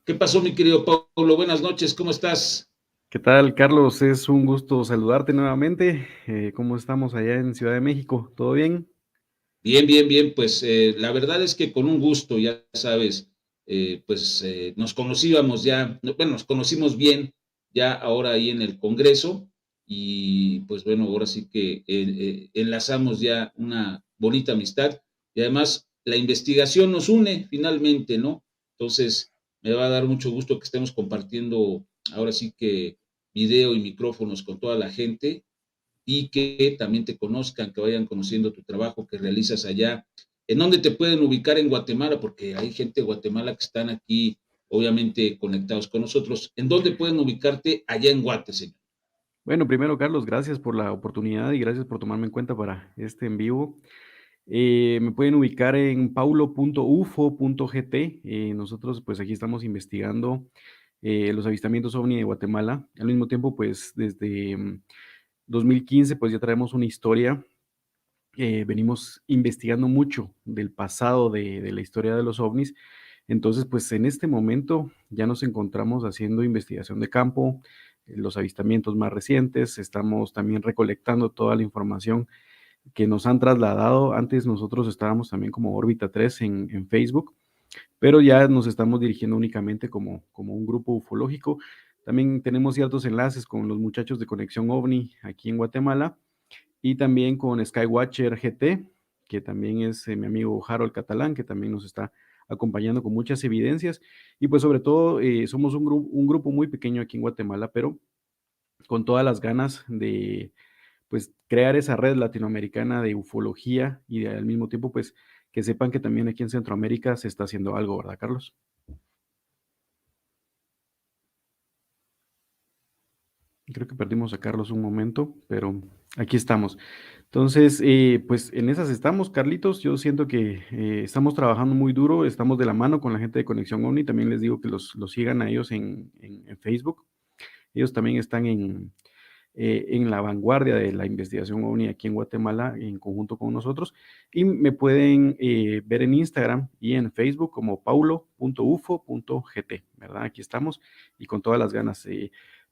¿Qué pasó, mi querido Pablo? Buenas noches, ¿cómo estás? ¿Qué tal, Carlos? Es un gusto saludarte nuevamente. ¿Cómo estamos allá en Ciudad de México? ¿Todo bien? Bien, bien, bien. Pues la verdad es que con un gusto, ya sabes, nos conocíamos ya, bueno, nos conocimos bien ya ahora ahí en el Congreso y pues bueno, ahora sí que enlazamos ya una bonita amistad y además la investigación nos une finalmente, ¿no? Entonces, me va a dar mucho gusto que estemos compartiendo ahora sí que video y micrófonos con toda la gente y que también te conozcan, que vayan conociendo tu trabajo que realizas allá. ¿En dónde te pueden ubicar en Guatemala? Porque hay gente de Guatemala que están aquí, obviamente, conectados con nosotros. ¿En dónde pueden ubicarte allá en Guate, señor? Bueno, primero, Carlos, gracias por la oportunidad y gracias por tomarme en cuenta para este en vivo. Me pueden ubicar en paulo.ufo.gt. Nosotros, pues aquí estamos investigando los avistamientos OVNI de Guatemala. Al mismo tiempo, pues desde 2015, pues ya traemos una historia. Venimos investigando mucho del pasado de la historia de los ovnis. Entonces, pues en este momento ya nos encontramos haciendo investigación de campo, los avistamientos más recientes, estamos también recolectando toda la información que nos han trasladado. Antes nosotros estábamos también como órbita 3 en Facebook, pero ya nos estamos dirigiendo únicamente como un grupo ufológico. También tenemos ciertos enlaces con los muchachos de Conexión OVNI aquí en Guatemala y también con Skywatcher GT, que también es mi amigo Harold Catalán, que también nos está acompañando con muchas evidencias. Y pues sobre todo somos un grupo muy pequeño aquí en Guatemala, pero con todas las ganas de pues crear esa red latinoamericana de ufología y al mismo tiempo pues que sepan que también aquí en Centroamérica se está haciendo algo, ¿verdad, Carlos? Creo que perdimos a Carlos un momento, pero aquí estamos. Entonces, pues en esas estamos, Carlitos. Yo siento que estamos trabajando muy duro, estamos de la mano con la gente de Conexión OVNI. También les digo que los sigan a ellos en Facebook. Ellos también están en la vanguardia de la investigación OVNI aquí en Guatemala, en conjunto con nosotros. Y me pueden ver en Instagram y en Facebook como paulo.ufo.gt, ¿verdad? Aquí estamos y con todas las ganas.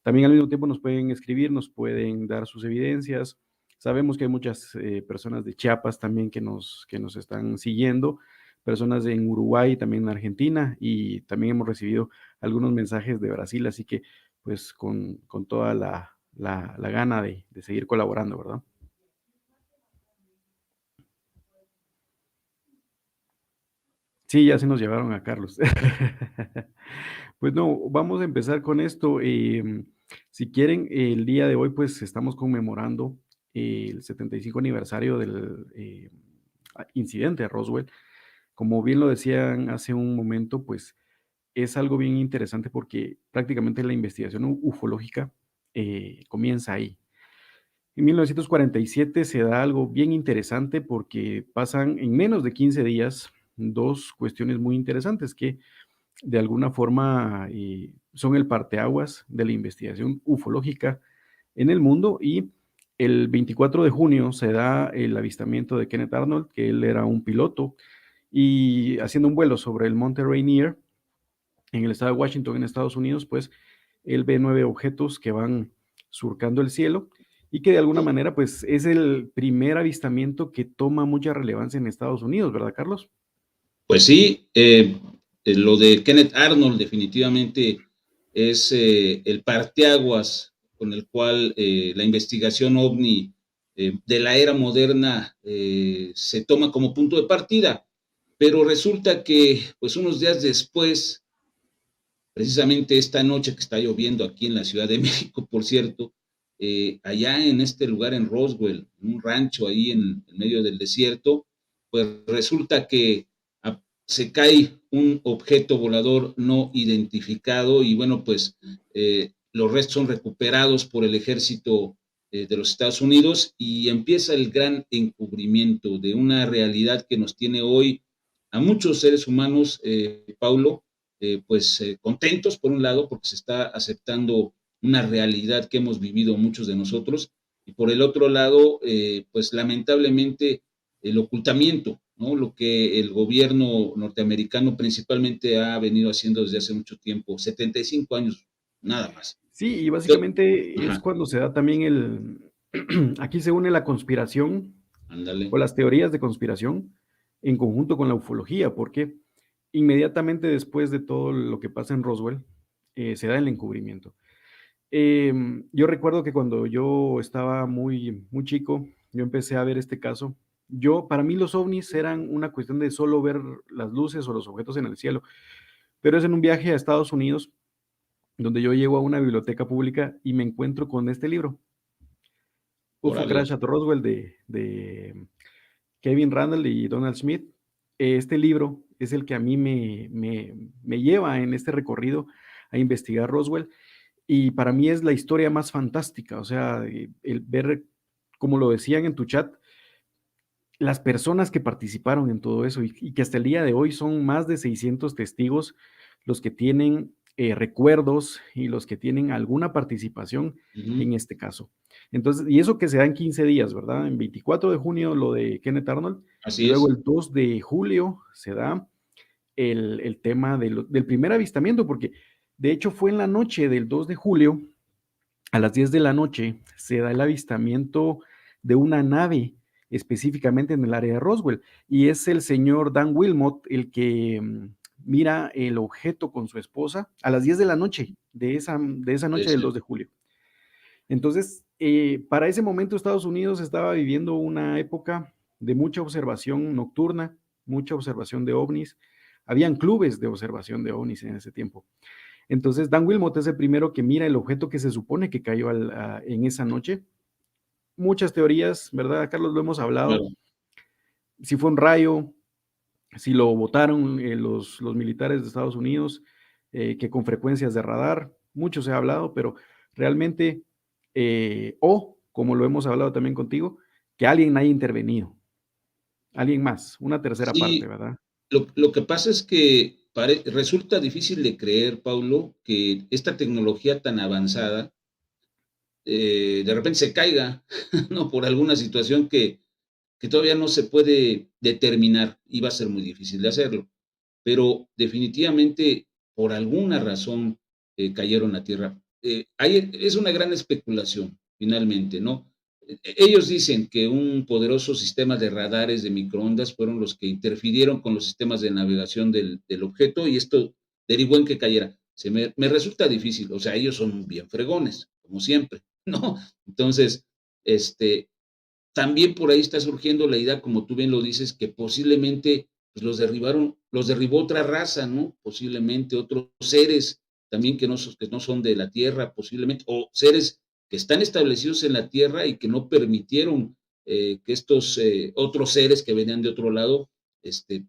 También al mismo tiempo nos pueden escribir, nos pueden dar sus evidencias. Sabemos que hay muchas personas de Chiapas también que nos están siguiendo, personas en Uruguay, también en Argentina, y también hemos recibido algunos mensajes de Brasil, así que pues con toda la gana de seguir colaborando, ¿verdad? Sí, ya se nos llevaron a Carlos. Pues no, vamos a empezar con esto. Si quieren, el día de hoy, pues estamos conmemorando el 75 aniversario del incidente de Roswell. Como bien lo decían hace un momento, pues es algo bien interesante porque prácticamente la investigación ufológica comienza ahí. En 1947 se da algo bien interesante porque pasan en menos de 15 días dos cuestiones muy interesantes que de alguna forma son el parteaguas de la investigación ufológica en el mundo. Y el 24 de junio se da el avistamiento de Kenneth Arnold, que él era un piloto y haciendo un vuelo sobre el monte Rainier en el estado de Washington, en Estados Unidos, pues él ve 9 objetos que van surcando el cielo y que de alguna manera pues es el primer avistamiento que toma mucha relevancia en Estados Unidos, ¿verdad, Carlos? Pues sí, lo de Kenneth Arnold definitivamente es el parteaguas con el cual la investigación ovni de la era moderna se toma como punto de partida. Pero resulta que, pues unos días después, precisamente esta noche que está lloviendo aquí en la Ciudad de México, por cierto, allá en este lugar en Roswell, en un rancho ahí en medio del desierto, pues resulta que se cae un objeto volador no identificado y bueno, pues los restos son recuperados por el ejército de los Estados Unidos y empieza el gran encubrimiento de una realidad que nos tiene hoy a muchos seres humanos, Paulo, contentos por un lado porque se está aceptando una realidad que hemos vivido muchos de nosotros y por el otro lado, pues lamentablemente el ocultamiento. ¿no? Lo que el gobierno norteamericano principalmente ha venido haciendo desde hace mucho tiempo, 75 años, nada más. Sí, y Yo, básicamente es ajá, cuando se da también aquí se une la conspiración ándale, o las teorías de conspiración en conjunto con la ufología, porque inmediatamente después de todo lo que pasa en Roswell, se da el encubrimiento. Yo recuerdo que cuando yo estaba muy chico, yo empecé a ver este caso. Para mí los ovnis eran una cuestión de solo ver las luces o los objetos en el cielo, pero es en un viaje a Estados Unidos donde yo llego a una biblioteca pública y me encuentro con este libro, UFO órale, Crash at Roswell de Kevin Randall y Donald Smith. Este libro es el que a mí me lleva en este recorrido a investigar Roswell y para mí es la historia más fantástica, o sea, el ver, como lo decían en tu chat, las personas que participaron en todo eso y que hasta el día de hoy son más de 600 testigos los que tienen recuerdos y los que tienen alguna participación ujú, en este caso. Entonces, y eso que se da en 15 días, ¿verdad? En 24 de junio lo de Kenneth Arnold y así luego es, el 2 de julio se da el tema del primer avistamiento, porque de hecho fue en la noche del 2 de julio a las 10 de la noche se da el avistamiento de una nave, específicamente en el área de Roswell, y es el señor Dan Wilmot el que mira el objeto con su esposa a las 10 de la noche de esa puede noche del ser. 2 de julio. Entonces, para ese momento Estados Unidos estaba viviendo una época de mucha observación nocturna, mucha observación de ovnis. Habían clubes de observación de ovnis en ese tiempo. Entonces, Dan Wilmot es el primero que mira el objeto que se supone que cayó en esa noche. Muchas teorías, ¿verdad, Carlos? Lo hemos hablado. Claro. Si fue un rayo, si lo botaron los militares de Estados Unidos, que con frecuencias de radar, mucho se ha hablado, pero realmente, o como lo hemos hablado también contigo, que alguien haya intervenido, alguien más, una tercera parte, Sí, ¿verdad? lo que pasa es que resulta difícil de creer, Paulo, que esta tecnología tan avanzada de repente se caiga, ¿no? Por alguna situación que todavía no se puede determinar y va a ser muy difícil de hacerlo. Pero definitivamente, por alguna razón, cayeron a tierra. Es una gran especulación, finalmente, ¿no? Ellos dicen que un poderoso sistema de radares de microondas fueron los que interfirieron con los sistemas de navegación del objeto y esto derivó en que cayera. Me resulta difícil, o sea, ellos son bien fregones, como siempre, ¿no? Entonces, este, también por ahí está surgiendo la idea, como tú bien lo dices, que posiblemente pues los derribó otra raza, ¿no? Posiblemente otros seres también que no son de la Tierra, posiblemente, o seres que están establecidos en la Tierra y que no permitieron que estos otros seres que venían de otro lado,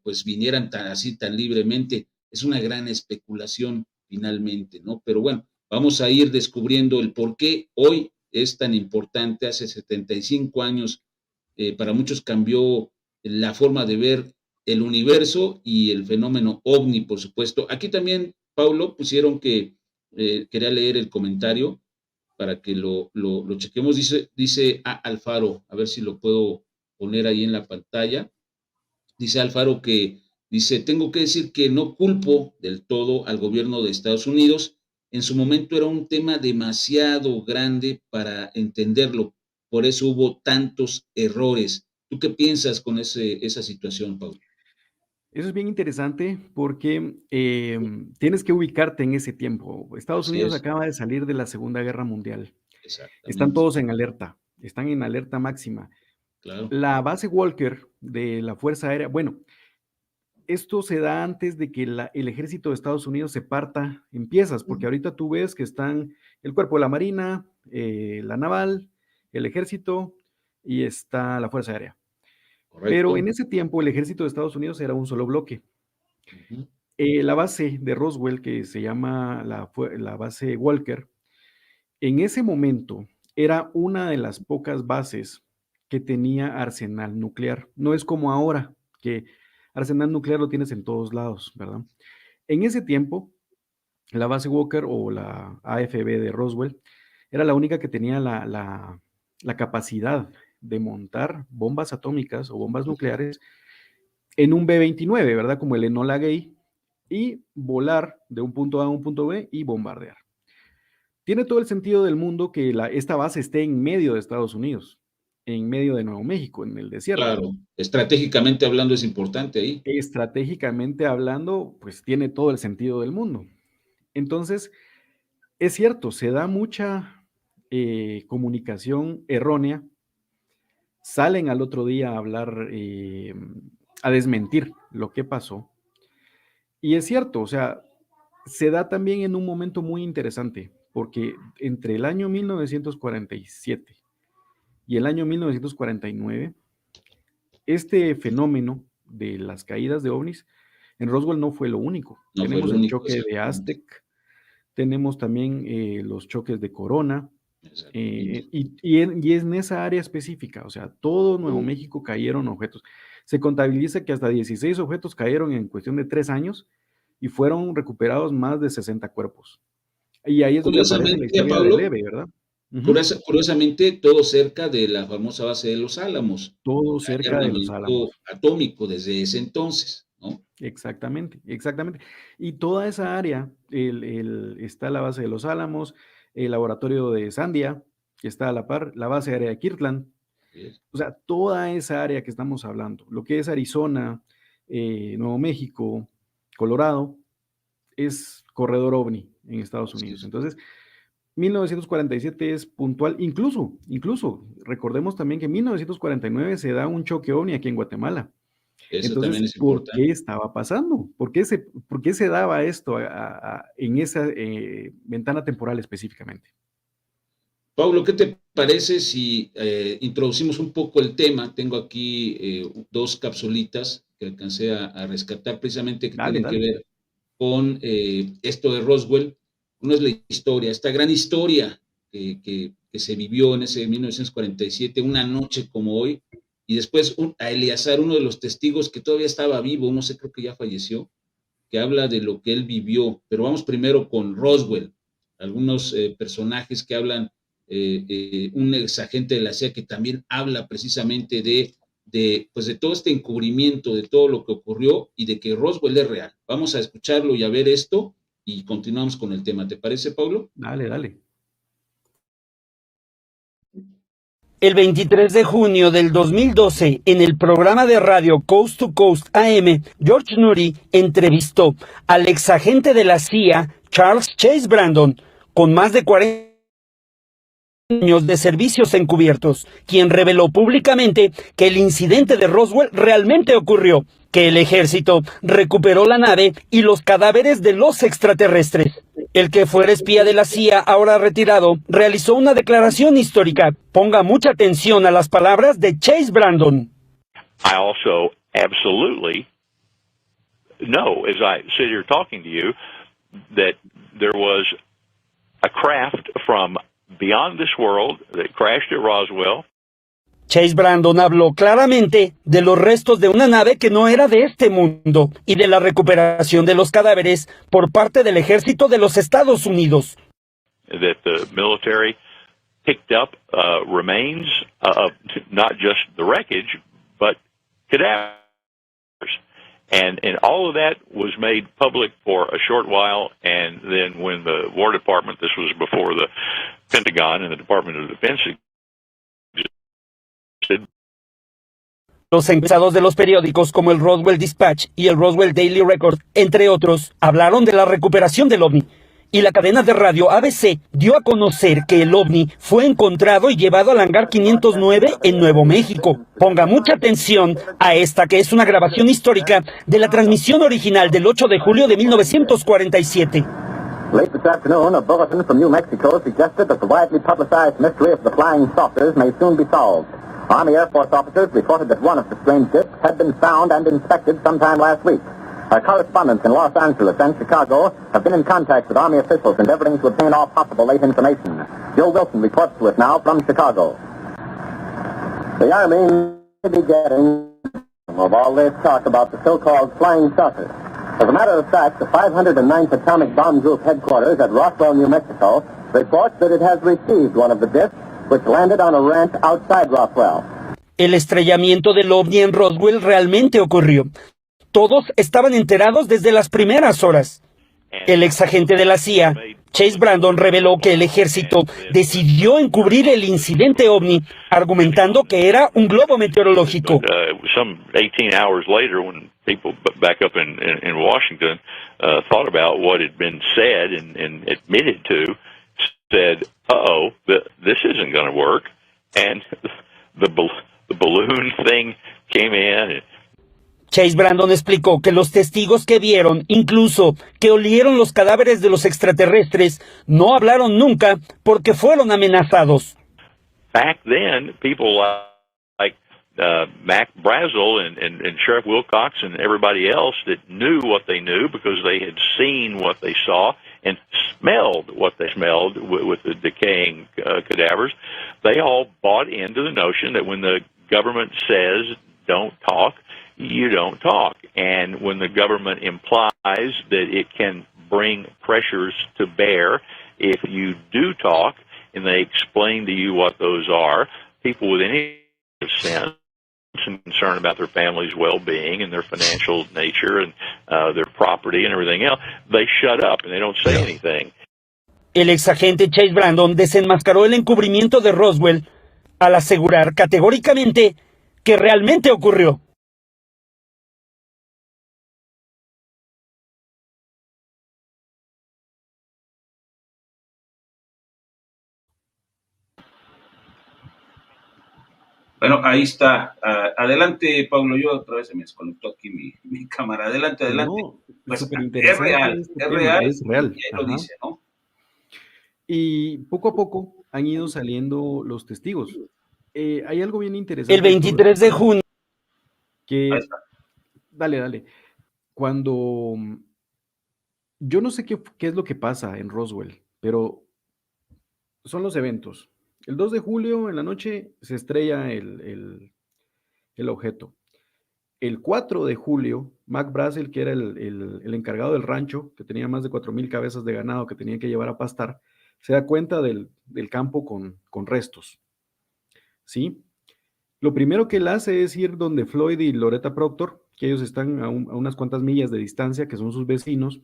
pues vinieran así tan libremente. Es una gran especulación finalmente, ¿no? Pero bueno, vamos a ir descubriendo el por qué hoy es tan importante. Hace 75 años, para muchos cambió la forma de ver el universo y el fenómeno ovni, por supuesto. Aquí también, Paulo, pusieron que quería leer el comentario para que lo chequemos. Dice Alfaro, a ver si lo puedo poner ahí en la pantalla. Dice Alfaro que dice, tengo que decir que no culpo del todo al gobierno de Estados Unidos. En su momento era un tema demasiado grande para entenderlo. Por eso hubo tantos errores. ¿Tú qué piensas con esa situación, Pablo? Eso es bien interesante porque tienes que ubicarte en ese tiempo. Estados Así Unidos es, acaba de salir de la Segunda Guerra Mundial. Están exactamente, todos en alerta, están en alerta máxima. claro. La base Walker de la Fuerza Aérea, bueno, esto se da antes de que el ejército de Estados Unidos se parta en piezas, porque ahorita tú ves que están el cuerpo de la Marina, la Naval, el ejército y está la Fuerza Aérea. Pero Correcto. en ese tiempo el ejército de Estados Unidos era un solo bloque. Ujú, La base de Roswell, que se llama la base Walker, en ese momento era una de las pocas bases que tenía arsenal nuclear. No es como ahora, que arsenal nuclear lo tienes en todos lados, ¿verdad? En ese tiempo, la base Walker o la AFB de Roswell era la única que tenía la capacidad de montar bombas atómicas o bombas nucleares en un B-29, ¿verdad? Como el Enola Gay, y volar de un punto A a un punto B y bombardear. Tiene todo el sentido del mundo que esta base esté en medio de Estados Unidos, en medio de Nuevo México, en el desierto. Claro, estratégicamente hablando es importante ahí. Estratégicamente hablando, pues tiene todo el sentido del mundo. Entonces, es cierto, se da mucha comunicación errónea. Salen al otro día a hablar, a desmentir lo que pasó. Y es cierto, o sea, se da también en un momento muy interesante, porque entre el año 1947 y el año 1949, este fenómeno de las caídas de ovnis en Roswell no fue lo único. No fue Tenemos lo el único, choque de exactamente. Aztec, tenemos también los choques de Corona, Exactamente. y es en esa área específica, o sea, todo Nuevo México cayeron objetos. Se contabiliza que hasta 16 objetos cayeron en cuestión de 3 años y fueron recuperados más de 60 cuerpos. Y ahí es donde aparece la Curiosamente, historia de Pablo, Leve, ¿verdad? Ujú. curiosamente, todo cerca de la famosa base de Los Álamos, Todo donde hay cerca de Los armamento Álamos. atómico desde ese entonces, ¿no? Exactamente, exactamente. Y toda esa área, está la base de Los Álamos, el laboratorio de Sandia, que está a la par, la base aérea de Kirtland. Así es. O sea, toda esa área que estamos hablando, lo que es Arizona, Nuevo México, Colorado, es corredor OVNI en Estados Así Unidos. es. Entonces, 1947 es puntual, incluso, recordemos también que en 1949 se da un choque OVNI aquí en Guatemala. Eso Entonces, también es ¿por qué importante. estaba pasando? ¿Por qué se daba esto en esa ventana temporal específicamente? Pablo, ¿qué te parece si introducimos un poco el tema? Tengo aquí 2 capsulitas que alcancé a rescatar precisamente que Dale, tienen que dale. ver con esto de Roswell. Uno es la historia, esta gran historia que se vivió en ese 1947, una noche como hoy, y después a Eleazar, uno de los testigos que todavía estaba vivo, no sé, creo que ya falleció, que habla de lo que él vivió. Pero vamos primero con Roswell, algunos personajes que hablan, un ex agente de la CIA que también habla precisamente pues de todo este encubrimiento, de todo lo que ocurrió y de que Roswell es real. Vamos a escucharlo y a ver esto y continuamos con el tema. ¿Te parece, Pablo? Dale, dale. El 23 de junio del 2012, en el programa de radio Coast to Coast AM, George Noory entrevistó al exagente de la CIA, Charles Chase Brandon, con más de 40 años de servicios encubiertos, quien reveló públicamente que el incidente de Roswell realmente ocurrió, que el ejército recuperó la nave y los cadáveres de los extraterrestres. El que fuera espía de la CIA, ahora retirado, realizó una declaración histórica. Ponga mucha atención a las palabras de Chase Brandon. I also absolutely know, as I sit here talking to you, that there was a craft from beyond this world that crashed at Roswell. Chase Brandon habló claramente de los restos de una nave que no era de este mundo y de la recuperación de los cadáveres por parte del ejército de los Estados Unidos. That the military picked up remains of not just the wreckage, but cadavers. And all of that was made public for a short while, and then when the War Department, this was before the Pentagon and the Department of Defense existed. Los encabezados de los periódicos como el Roswell Dispatch y el Roswell Daily Record, entre otros, hablaron de la recuperación del OVNI. Y la cadena de radio ABC dio a conocer que el OVNI fue encontrado y llevado al hangar 509 en Nuevo México. Ponga mucha atención a esta, que es una grabación histórica de la transmisión original del 8 de julio de 1947. Late this afternoon, a bulletin from New Mexico suggested that the widely publicized mystery of the flying saucers may soon be solved. Army Air Force officers reported that one of the strange discs had been found and inspected sometime last week. Our correspondents in Los Angeles and Chicago have been in contact with Army officials endeavoring to obtain all possible late information. Joe Wilson reports to us now from Chicago. The Army may be getting of all this talk about the so-called flying saucers. As a matter of fact, the 509th Atomic Bomb Group headquarters at Roswell, New Mexico, reports that it has received one of the discs which landed on a ranch outside Roswell. El estrellamiento del ovni en Roswell realmente ocurrió. Todos estaban enterados desde las primeras horas. El exagente de la CIA, Chase Brandon, reveló que el ejército decidió encubrir el incidente ovni, argumentando que era un globo meteorológico. Some 18 hours later, when people back up in Washington thought about what had been said and admitted to, said, "Uh-oh, this isn't going to work," and the balloon thing came in. Chase Brandon explicó que los testigos que vieron, incluso que olieron los cadáveres de los extraterrestres, no hablaron nunca porque fueron amenazados. Back then, people like Mac Brazel and Sheriff Wilcox and everybody else that knew what they knew because they had seen what they saw and smelled what they smelled with the decaying cadavers, they all bought into the notion that when the government says don't talk, you don't talk. And when the government implies that it can bring pressures to bear if you do talk, and they explain to you what those are, people with any sense and concern about their family's well-being and their financial nature and their property and everything else, they shut up and they don't say anything. El exagente Chase Brandon desenmascaró el encubrimiento de Roswell al asegurar categóricamente que realmente ocurrió. Bueno, ahí está. Adelante, Pablo. Yo otra vez se me desconectó aquí mi cámara. Adelante. No, pues, es real. Es real. Y lo dice, ¿no? Y poco a poco han ido saliendo los testigos. Hay algo bien interesante. El 23 de junio. Dale. Cuando... Yo no sé qué es lo que pasa en Roswell, pero son los eventos. El 2 de julio en la noche se estrella el objeto. El 4 de julio, Mac Brazel, que era el encargado del rancho, que tenía más de 4,000 cabezas de ganado que tenía que llevar a pastar, se da cuenta del campo con restos. ¿Sí? Lo primero que él hace es ir donde Floyd y Loretta Proctor, que ellos están a unas cuantas millas de distancia, que son sus vecinos,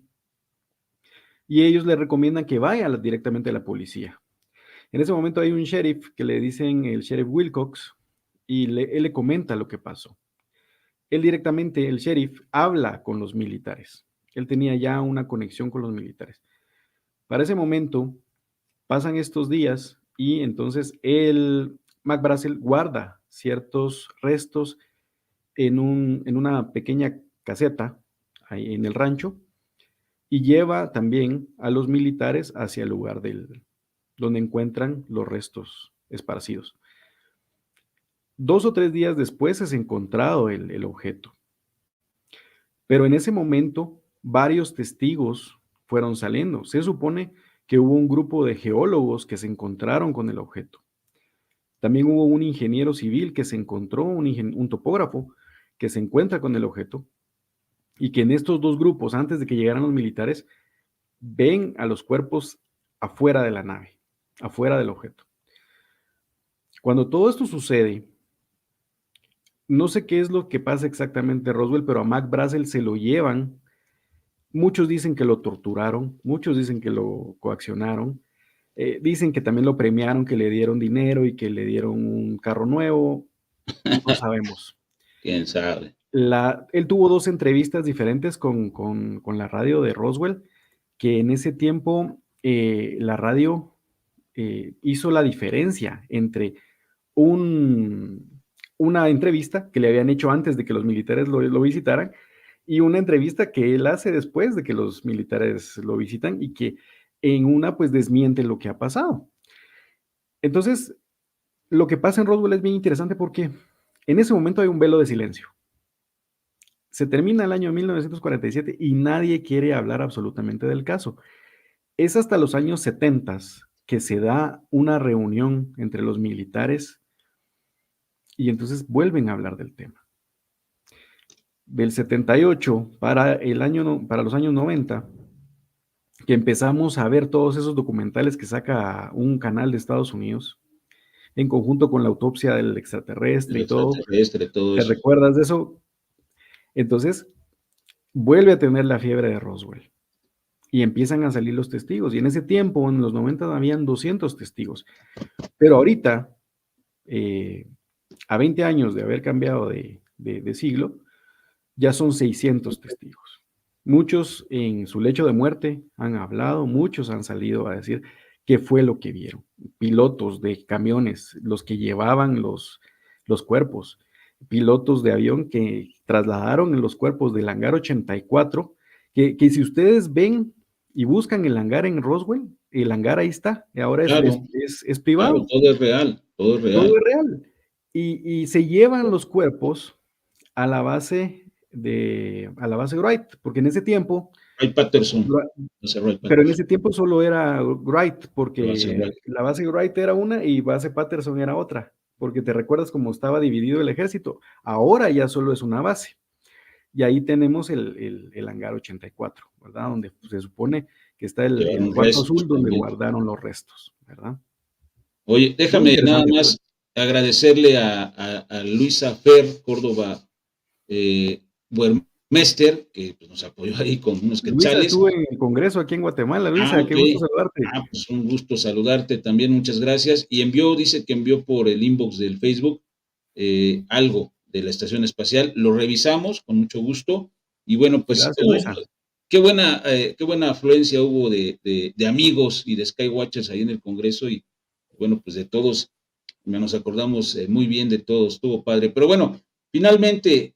y ellos le recomiendan que vaya directamente a la policía. En ese momento hay un sheriff que le dicen el sheriff Wilcox y él le comenta lo que pasó. Él directamente, el sheriff, habla con los militares. Él tenía ya una conexión con los militares. Para ese momento pasan estos días y entonces Mac Brazel guarda ciertos restos en una pequeña caseta ahí en el rancho y lleva también a los militares hacia el lugar donde encuentran los restos esparcidos. 2 o 3 días después es encontrado el objeto. Pero en ese momento, varios testigos fueron saliendo. Se supone que hubo un grupo de geólogos que se encontraron con el objeto. También hubo un ingeniero civil que se encontró, un topógrafo que se encuentra con el objeto, y que en estos dos grupos, antes de que llegaran los militares, ven a los cuerpos afuera de la nave, afuera del objeto. Cuando todo esto sucede, no sé qué es lo que pasa exactamente en Roswell, pero a Mac Brazel se lo llevan. Muchos dicen que lo torturaron, muchos dicen que lo coaccionaron, dicen que también lo premiaron, que le dieron dinero y que le dieron un carro nuevo. No sabemos. ¿Quién sabe? Él tuvo 2 entrevistas diferentes con la radio de Roswell, que en ese tiempo la radio hizo la diferencia entre una entrevista que le habían hecho antes de que los militares lo visitaran y una entrevista que él hace después de que los militares lo visitan y que en una pues desmiente lo que ha pasado. Entonces, lo que pasa en Roswell es bien interesante porque en ese momento hay un velo de silencio. Se termina el año 1947 y nadie quiere hablar absolutamente del caso. Es hasta los años 70 que se da una reunión entre los militares y entonces vuelven a hablar del tema. Del 78 para los años 90, que empezamos a ver todos esos documentales que saca un canal de Estados Unidos, en conjunto con la autopsia del extraterrestre El y todo. extraterrestre, todo ¿Te eso. recuerdas de eso? Entonces, vuelve a tener la fiebre de Roswell y empiezan a salir los testigos. Y en ese tiempo, en los 90, habían 200 testigos. Pero ahorita, a 20 años de haber cambiado de siglo, ya son 600 testigos. Muchos en su lecho de muerte han hablado, muchos han salido a decir qué fue lo que vieron. Pilotos de camiones, los que llevaban los cuerpos, pilotos de avión que trasladaron los cuerpos del hangar 84, que si ustedes ven y buscan el hangar en Roswell, el hangar ahí está, ahora Claro, es privado. claro, todo es real, todo es real. Todo es real. Y se llevan los cuerpos a la base Wright, porque en ese tiempo, Ray Patterson, Wright- no sé, Ray pero en Patterson, ese tiempo solo era Wright, la base porque Wright. la base Wright era una y base Patterson era otra, porque te recuerdas cómo estaba dividido el ejército. Ahora ya solo es una base. Y ahí tenemos el hangar 84, ¿verdad? Donde se supone que está el Llevaron cuarto restos azul donde también. guardaron los restos, ¿verdad? Oye, Muy déjame nada interesante. más agradecerle a Luisa Fer Córdoba Buermester, que pues, nos apoyó ahí con unos Luisa quetzales. estuvo en el Congreso aquí en Guatemala. Luisa, qué Ok. gusto saludarte. Pues un gusto saludarte también, muchas gracias. Y dice que envió por el inbox del Facebook algo de la estación espacial. Lo revisamos con mucho gusto. Y bueno, pues Gracias, Luisa. qué buena afluencia hubo de amigos y de Skywatchers ahí en el Congreso. Y bueno, pues de todos, nos acordamos muy bien de todos, estuvo padre. Pero bueno, finalmente,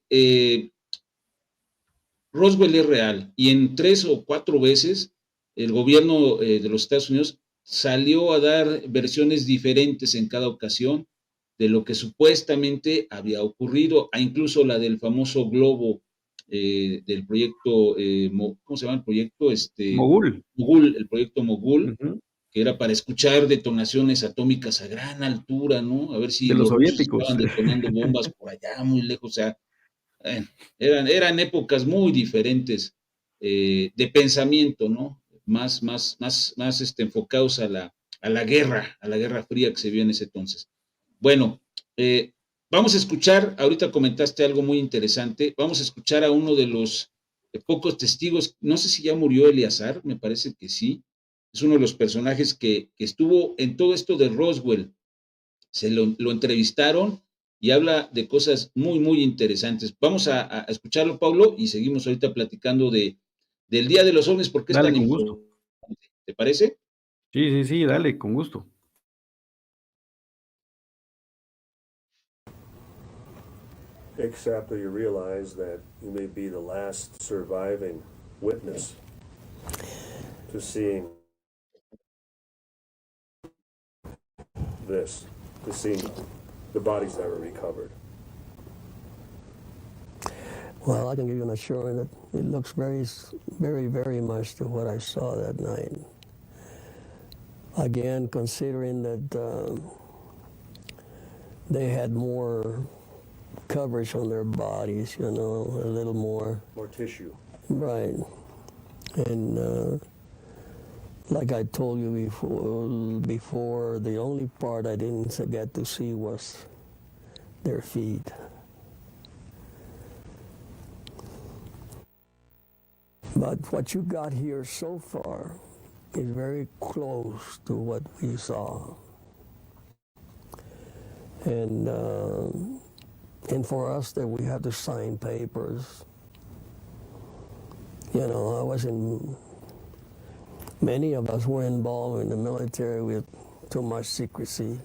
Roswell es real y en 3 o 4 veces el gobierno de los Estados Unidos salió a dar versiones diferentes en cada ocasión de lo que supuestamente había ocurrido, a incluso la del famoso globo del proyecto, ¿cómo se llama el proyecto? Mogul. Mogul, el proyecto Mogul, Ujú. que era para escuchar detonaciones atómicas a gran altura, ¿no? A ver si De los los rusos soviéticos. estaban detonando bombas por allá muy lejos, o sea, eran épocas muy diferentes de pensamiento, ¿no? Más enfocados a la guerra fría que se vio en ese entonces. Bueno, vamos a escuchar, ahorita comentaste algo muy interesante, vamos a escuchar a uno de los pocos testigos, no sé si ya murió Eleazar, me parece que sí, es uno de los personajes que estuvo en todo esto de Roswell, se lo entrevistaron y habla de cosas muy, muy interesantes. Vamos a escucharlo, Paulo, y seguimos ahorita platicando del Día de los OVNIs, porque es Dale, tan con gusto. importante. ¿Te parece? Sí, dale, con gusto. Except that you realize that you may be the last surviving witness to seeing this, to seeing the bodies that were recovered. Well, I can give you an assurance that it looks very, very, very much to what I saw that night. Again, considering that they had more coverage on their bodies, you know, a little more. More tissue. Right. And like I told you before, the only part I didn't get to see was their feet. But what you got here so far is very close to what we saw. And for us that we had to sign papers, you know, many of us were involved in the military with too much secrecy.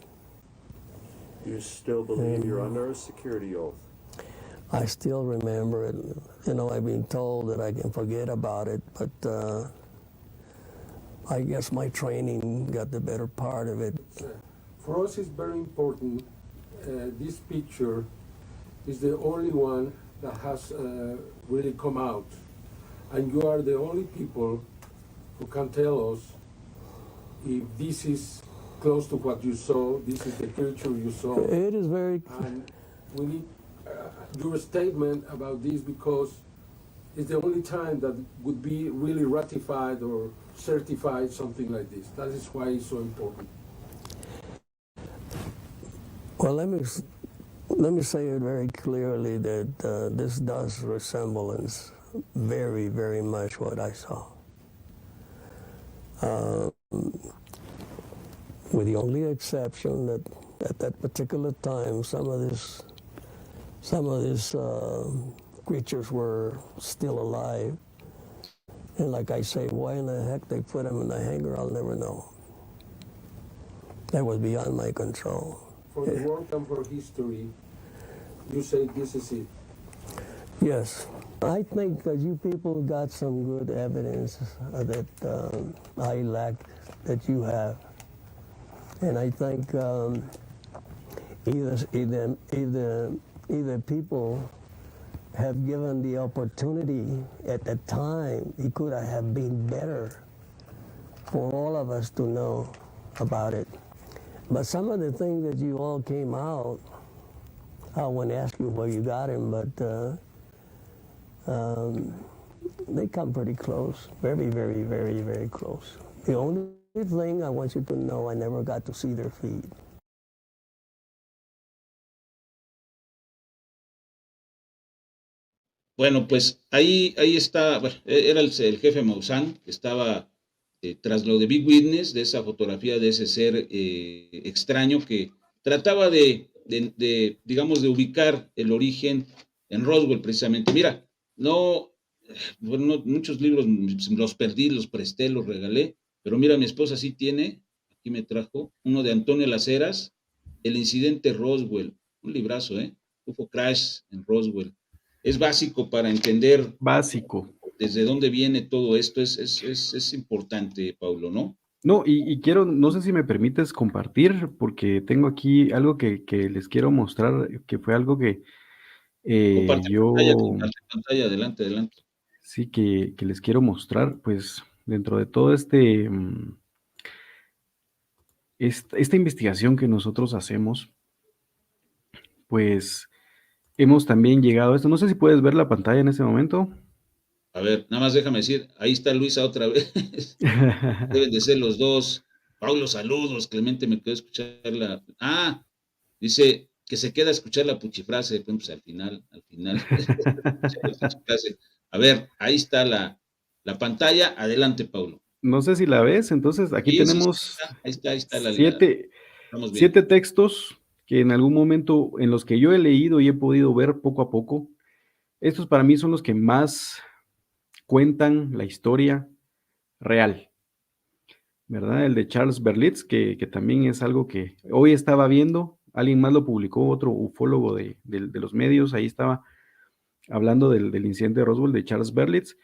You still believe you're under a security oath? I still remember it. You know, I've been told that I can forget about it, but I guess my training got the better part of it. For us, it's very important. This picture is the only one that has really come out. And you are the only people who can tell us if this is close to what you saw, this is the picture you saw. It is very... And we need your statement about this because it's the only time that would be really ratified or certified something like this. That is why it's so important. Well, let me say it very clearly that this does resemblance very, very much what I saw. With the only exception that at that particular time, some of these creatures were still alive. And like I say, why in the heck they put them in the hangar, I'll never know. That was beyond my control. For the work and for history, you say this is it. Yes. I think that you people got some good evidence that I lacked that you have. And I think either people have given the opportunity at that time, it could have been better for all of us to know about it. But some of the things that you all came out, I wouldn't ask you where you got him, but they come pretty close, very, very, very, very close. The only thing I want you to know, I never got to see their feet. Bueno, pues ahí está, bueno, era el jefe Maussan, que estaba tras lo de Big Witness, de esa fotografía de ese ser extraño que trataba digamos, de ubicar el origen en Roswell, precisamente. Mira, muchos libros los perdí, los presté, los regalé, pero mira, mi esposa sí tiene, aquí me trajo, uno de Antonio Las Heras, El incidente Roswell, un librazo, UFO Crash en Roswell. Es básico para entender desde dónde viene todo esto, es importante, Paulo, ¿no? No, y quiero, no sé si me permites compartir, porque tengo aquí algo que les quiero mostrar, que fue algo que comparte pantalla, adelante. Sí, que les quiero mostrar, pues, dentro de todo esta investigación que nosotros hacemos, pues, hemos también llegado a esto. No sé si puedes ver la pantalla en este momento. A ver, nada más déjame decir, ahí está Luisa otra vez. Deben de ser los dos. Paulo, saludos. Clemente me quedó a escuchar dice que se queda a escuchar la puchifrase. Pues al final. A ver, ahí está la pantalla. Adelante, Paulo. No sé si la ves, entonces aquí tenemos ahí está la 7 textos que en algún momento en los que yo he leído y he podido ver poco a poco. Estos para mí son los que más cuentan la historia real, ¿verdad? El de Charles Berlitz, que también es algo que hoy estaba viendo, alguien más lo publicó, otro ufólogo de los medios, ahí estaba hablando del incidente de Roswell, de Charles Berlitz.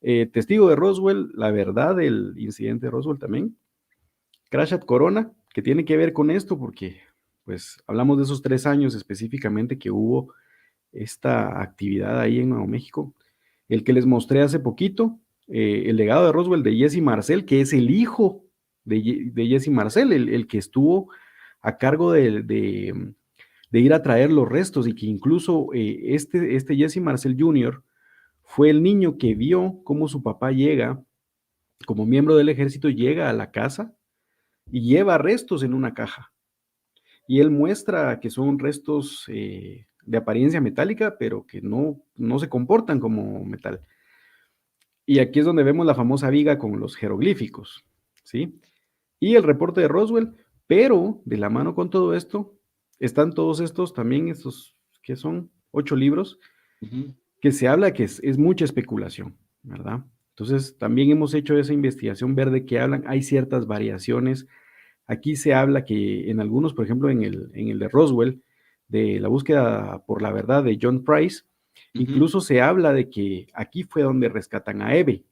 Testigo de Roswell, la verdad del incidente de Roswell también. Crash at Corona, que tiene que ver con esto porque pues hablamos de esos 3 años específicamente que hubo esta actividad ahí en Nuevo México. El que les mostré hace poquito, el legado de Roswell de Jesse Marcel, que es el hijo de Jesse Marcel, el que estuvo a cargo de ir a traer los restos y que incluso este Jesse Marcel Jr. fue el niño que vio cómo su papá llega, como miembro del ejército, llega a la casa y lleva restos en una caja. Y él muestra que son restos de apariencia metálica, pero que no se comportan como metal. Y aquí es donde vemos la famosa viga con los jeroglíficos, ¿sí? Y el reporte de Roswell, pero de la mano con todo esto, están todos estos también, estos que son 8 libros, que se habla que es mucha especulación, ¿verdad? Entonces, también hemos hecho esa investigación verde que hablan, hay ciertas variaciones. Aquí se habla que en algunos, por ejemplo, en el de Roswell, de la búsqueda por la verdad de John Price, incluso se habla de que aquí fue donde rescatan a Eve,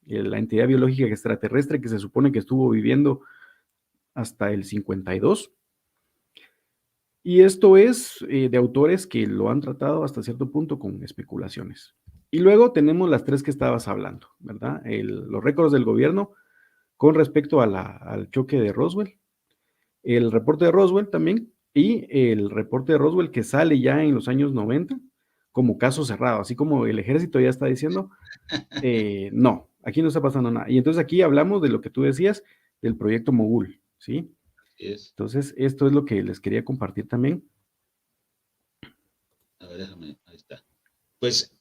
la entidad biológica extraterrestre que se supone que estuvo viviendo hasta el 52. Y esto es de autores que lo han tratado hasta cierto punto con especulaciones. Y luego tenemos las 3 que estabas hablando, ¿verdad? Los récords del gobierno con respecto al choque de Roswell, el reporte de Roswell también, y el reporte de Roswell que sale ya en los años 90 como caso cerrado, así como el ejército ya está diciendo, no, aquí no está pasando nada. Y entonces aquí hablamos de lo que tú decías, del proyecto Mogul, ¿sí? Entonces, esto es lo que les quería compartir también. A ver, déjame, ahí está. Pues,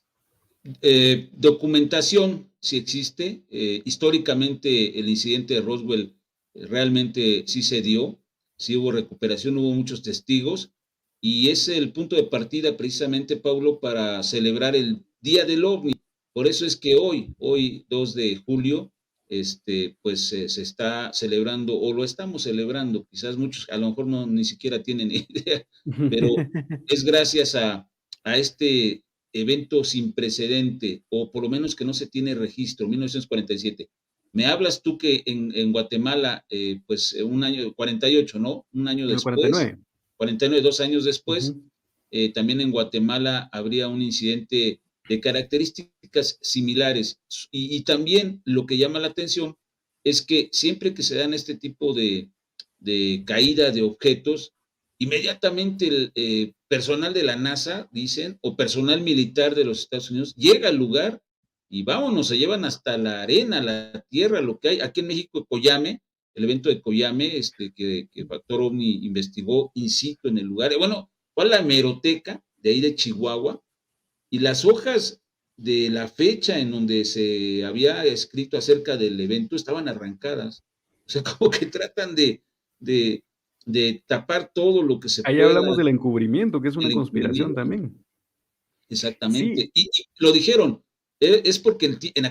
documentación, si existe. Históricamente, el incidente de Roswell realmente sí se dio, sí hubo recuperación, hubo muchos testigos, y es el punto de partida precisamente, Paulo, para celebrar el Día del OVNI. Por eso es que hoy 2 de julio, pues se está celebrando, o lo estamos celebrando, quizás muchos a lo mejor no ni siquiera tienen idea, pero es gracias a este evento sin precedente, o por lo menos que no se tiene registro, 1947. Me hablas tú que en Guatemala, pues un año, 48, ¿no? Un año En el después, 49. 49, 2 años después, Ujú. también en Guatemala habría un incidente de características similares. Y también lo que llama la atención es que siempre que se dan este tipo de caída de objetos, inmediatamente el personal de la NASA, dicen, o personal militar de los Estados Unidos, llega al lugar y vámonos, se llevan hasta la arena, la tierra, lo que hay. Aquí en México, Coyame, el evento de Coyame, que Factor OVNI investigó in situ en el lugar. Bueno, fue a la hemeroteca de ahí de Chihuahua, y las hojas de la fecha en donde se había escrito acerca del evento estaban arrancadas. O sea, como que tratan de, de tapar todo lo que se Ahí pueda, hablamos del encubrimiento, que es una el conspiración encubrimiento. también. Sí, Exactamente. Y lo dijeron, es porque en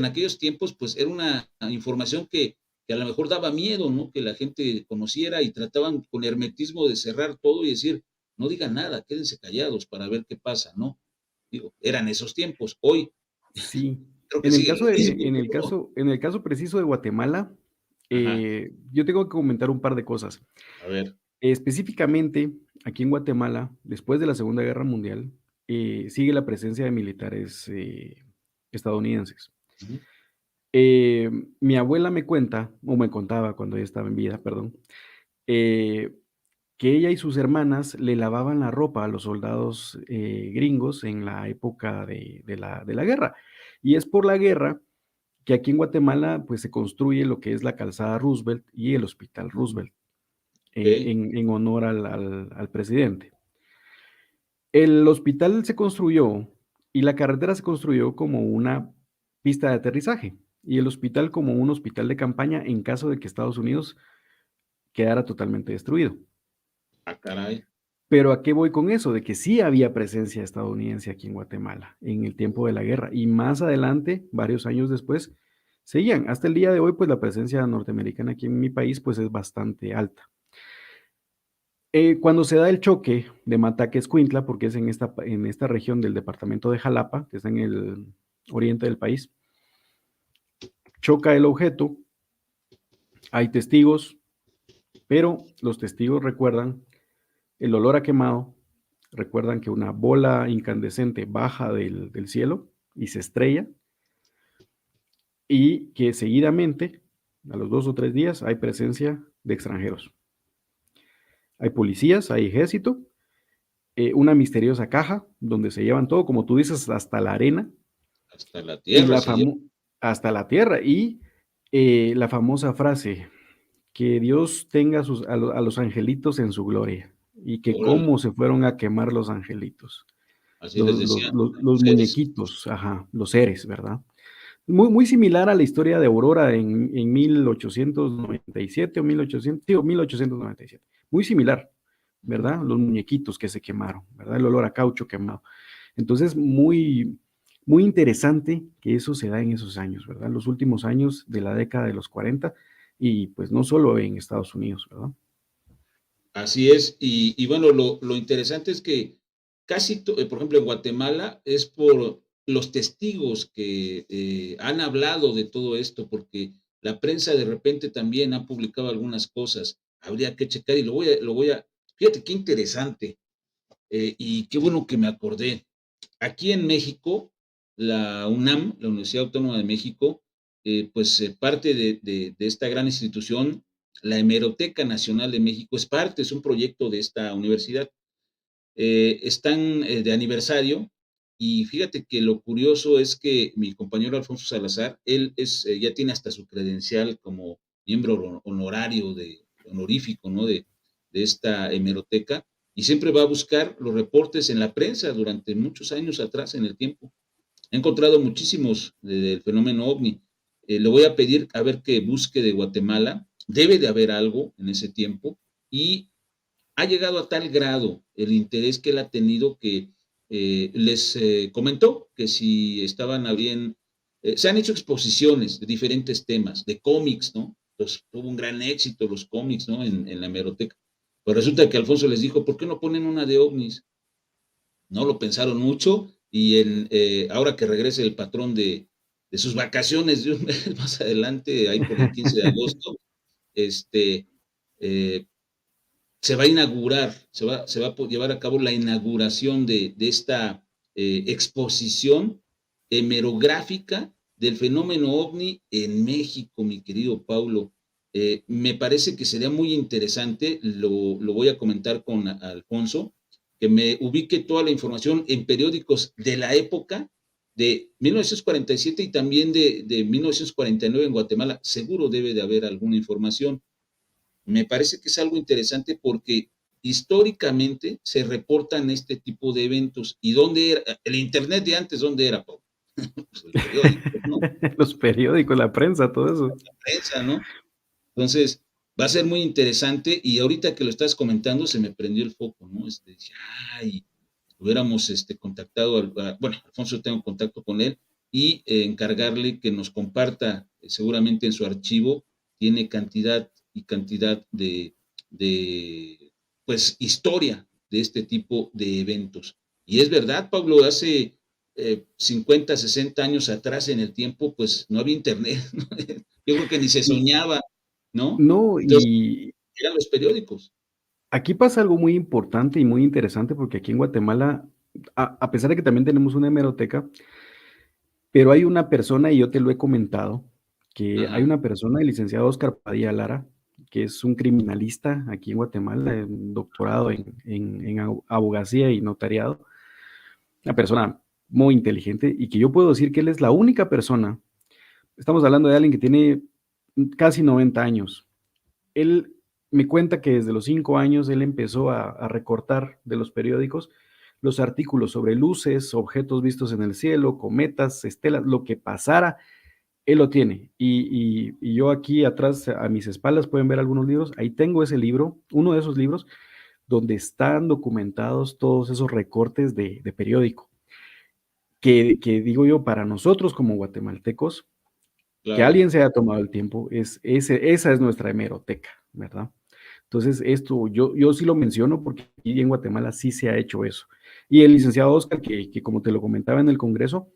aquellos tiempos, pues era una información que a lo mejor daba miedo, ¿no? Que la gente conociera, y trataban con hermetismo de cerrar todo y decir, no digan nada, quédense callados para ver qué pasa, ¿no? Digo, eran esos tiempos. Hoy sí. creo que En el sigue caso lo mismo, pero en el caso preciso de Guatemala, ajá, yo tengo que comentar un par de cosas. a ver, Específicamente, aquí en Guatemala, después de la Segunda Guerra Mundial, sigue la presencia de militares estadounidenses. ujú, Eh, Mi abuela me cuenta, o me contaba cuando ella estaba en vida, perdón, eh, que ella y sus hermanas le lavaban la ropa a los soldados gringos en la época de la guerra. Y es por la guerra que aquí en Guatemala pues se construye lo que es la calzada Roosevelt y el hospital Roosevelt ok, en honor al presidente. El hospital se construyó y la carretera se construyó como una pista de aterrizaje y el hospital como un hospital de campaña en caso de que Estados Unidos quedara totalmente destruido. ah, caray, Pero ¿a qué voy con eso? De que sí había presencia estadounidense aquí en Guatemala en el tiempo de la guerra y más adelante, varios años después, seguían. Hasta el día de hoy, pues la presencia norteamericana aquí en mi país, pues es bastante alta. Cuando se da el choque de Mataque-Escuintla, porque es en esta región del departamento de Jalapa, que está en el oriente del país, choca el objeto, hay testigos, pero los testigos recuerdan el olor a quemado, recuerdan que una bola incandescente baja del cielo y se estrella, y que seguidamente, a los 2 o 3 días, hay presencia de extranjeros. Hay policías, hay ejército, una misteriosa caja donde se llevan todo, como tú dices, hasta la arena hasta la y tierra se lleva. hasta la tierra. Y la famosa frase, que Dios tenga a los angelitos en su gloria y que Órale, cómo se fueron a quemar los angelitos, así les decían, los seres. muñequitos, ajá, los seres, ¿verdad? Muy, muy similar a la historia de Aurora en 1897 o 1800, sí, o 1897. Muy similar, ¿verdad? Los muñequitos que se quemaron, ¿verdad? El olor a caucho quemado. Entonces, muy, muy interesante que eso se da en esos años, ¿verdad? Los últimos años de la década de los 40 y pues no solo en Estados Unidos, ¿verdad? Así es, y bueno, lo interesante es que por ejemplo, en Guatemala es por los testigos que han hablado de todo esto, porque la prensa de repente también ha publicado algunas cosas. Habría que checar y fíjate qué interesante, y qué bueno que me acordé. Aquí en México, la UNAM, la Universidad Autónoma de México, pues parte de esta gran institución, la Hemeroteca Nacional de México es un proyecto de esta universidad. Están de aniversario, y fíjate que lo curioso es que mi compañero Alfonso Salazar, él ya tiene hasta su credencial como miembro honorario honorífico, ¿no? de esta hemeroteca, y siempre va a buscar los reportes en la prensa durante muchos años atrás en el tiempo. He encontrado muchísimos del fenómeno OVNI. Le voy a pedir a ver que busque de Guatemala, debe de haber algo en ese tiempo, y ha llegado a tal grado el interés que él ha tenido que les comentó que si estaban a bien, se han hecho exposiciones de diferentes temas, de cómics, ¿no? Pues tuvo un gran éxito los cómics, ¿no? En la hemeroteca. Pues resulta que Alfonso les dijo, ¿por qué no ponen una de ovnis? No lo pensaron mucho, y ahora que regrese el patrón de sus vacaciones de un mes más adelante, ahí por el 15 de agosto, se va a inaugurar, se va a llevar a cabo la inauguración de esta exposición hemerográfica del fenómeno OVNI en México, mi querido Paulo. Me parece que sería muy interesante, lo voy a comentar con Alfonso, que me ubique toda la información en periódicos de la época de 1947 y también de 1949 en Guatemala. Seguro debe de haber alguna información. Me parece que es algo interesante porque históricamente se reportan este tipo de eventos. ¿Y dónde era? El internet de antes, ¿dónde era, Pablo? Pues el periódico, ¿no? Los periódicos, la prensa, todo eso. La prensa, ¿no? Entonces, va a ser muy interesante, y ahorita que lo estás comentando se me prendió el foco, ¿no? Dije, ay, hubiéramos contactado, bueno, Alfonso, tengo contacto con él, y encargarle que nos comparta, seguramente en su archivo tiene cantidad y cantidad de pues, historia de este tipo de eventos. Y es verdad, Pablo, hace 50, 60 años atrás en el tiempo, pues no había internet, ¿no? Yo creo que ni se soñaba, ¿no? No, Entonces, y eran los periódicos. aquí pasa algo muy importante y muy interesante, porque aquí en Guatemala, a pesar de que también tenemos una hemeroteca, pero hay una persona, y yo te lo he comentado, que hay Ajá. una persona, el licenciado Oscar Padilla Lara, que es un criminalista aquí en Guatemala, un doctorado en abogacía y notariado, una persona muy inteligente, y que yo puedo decir que él es la única persona, estamos hablando de alguien que tiene casi 90 años. Él me cuenta que desde los 5 años él empezó a recortar de los periódicos los artículos sobre luces, objetos vistos en el cielo, cometas, estelas, lo que pasara, él lo tiene. Y yo aquí atrás, a mis espaldas, pueden ver algunos libros. Ahí tengo ese libro, uno de esos libros, donde están documentados todos esos recortes de periódico. Que digo yo, para nosotros como guatemaltecos, que Claro. alguien se haya tomado el tiempo, esa es nuestra hemeroteca, ¿verdad? Entonces, esto yo sí lo menciono porque aquí en Guatemala sí se ha hecho eso. Y el licenciado Oscar, que como te lo comentaba en el Congreso,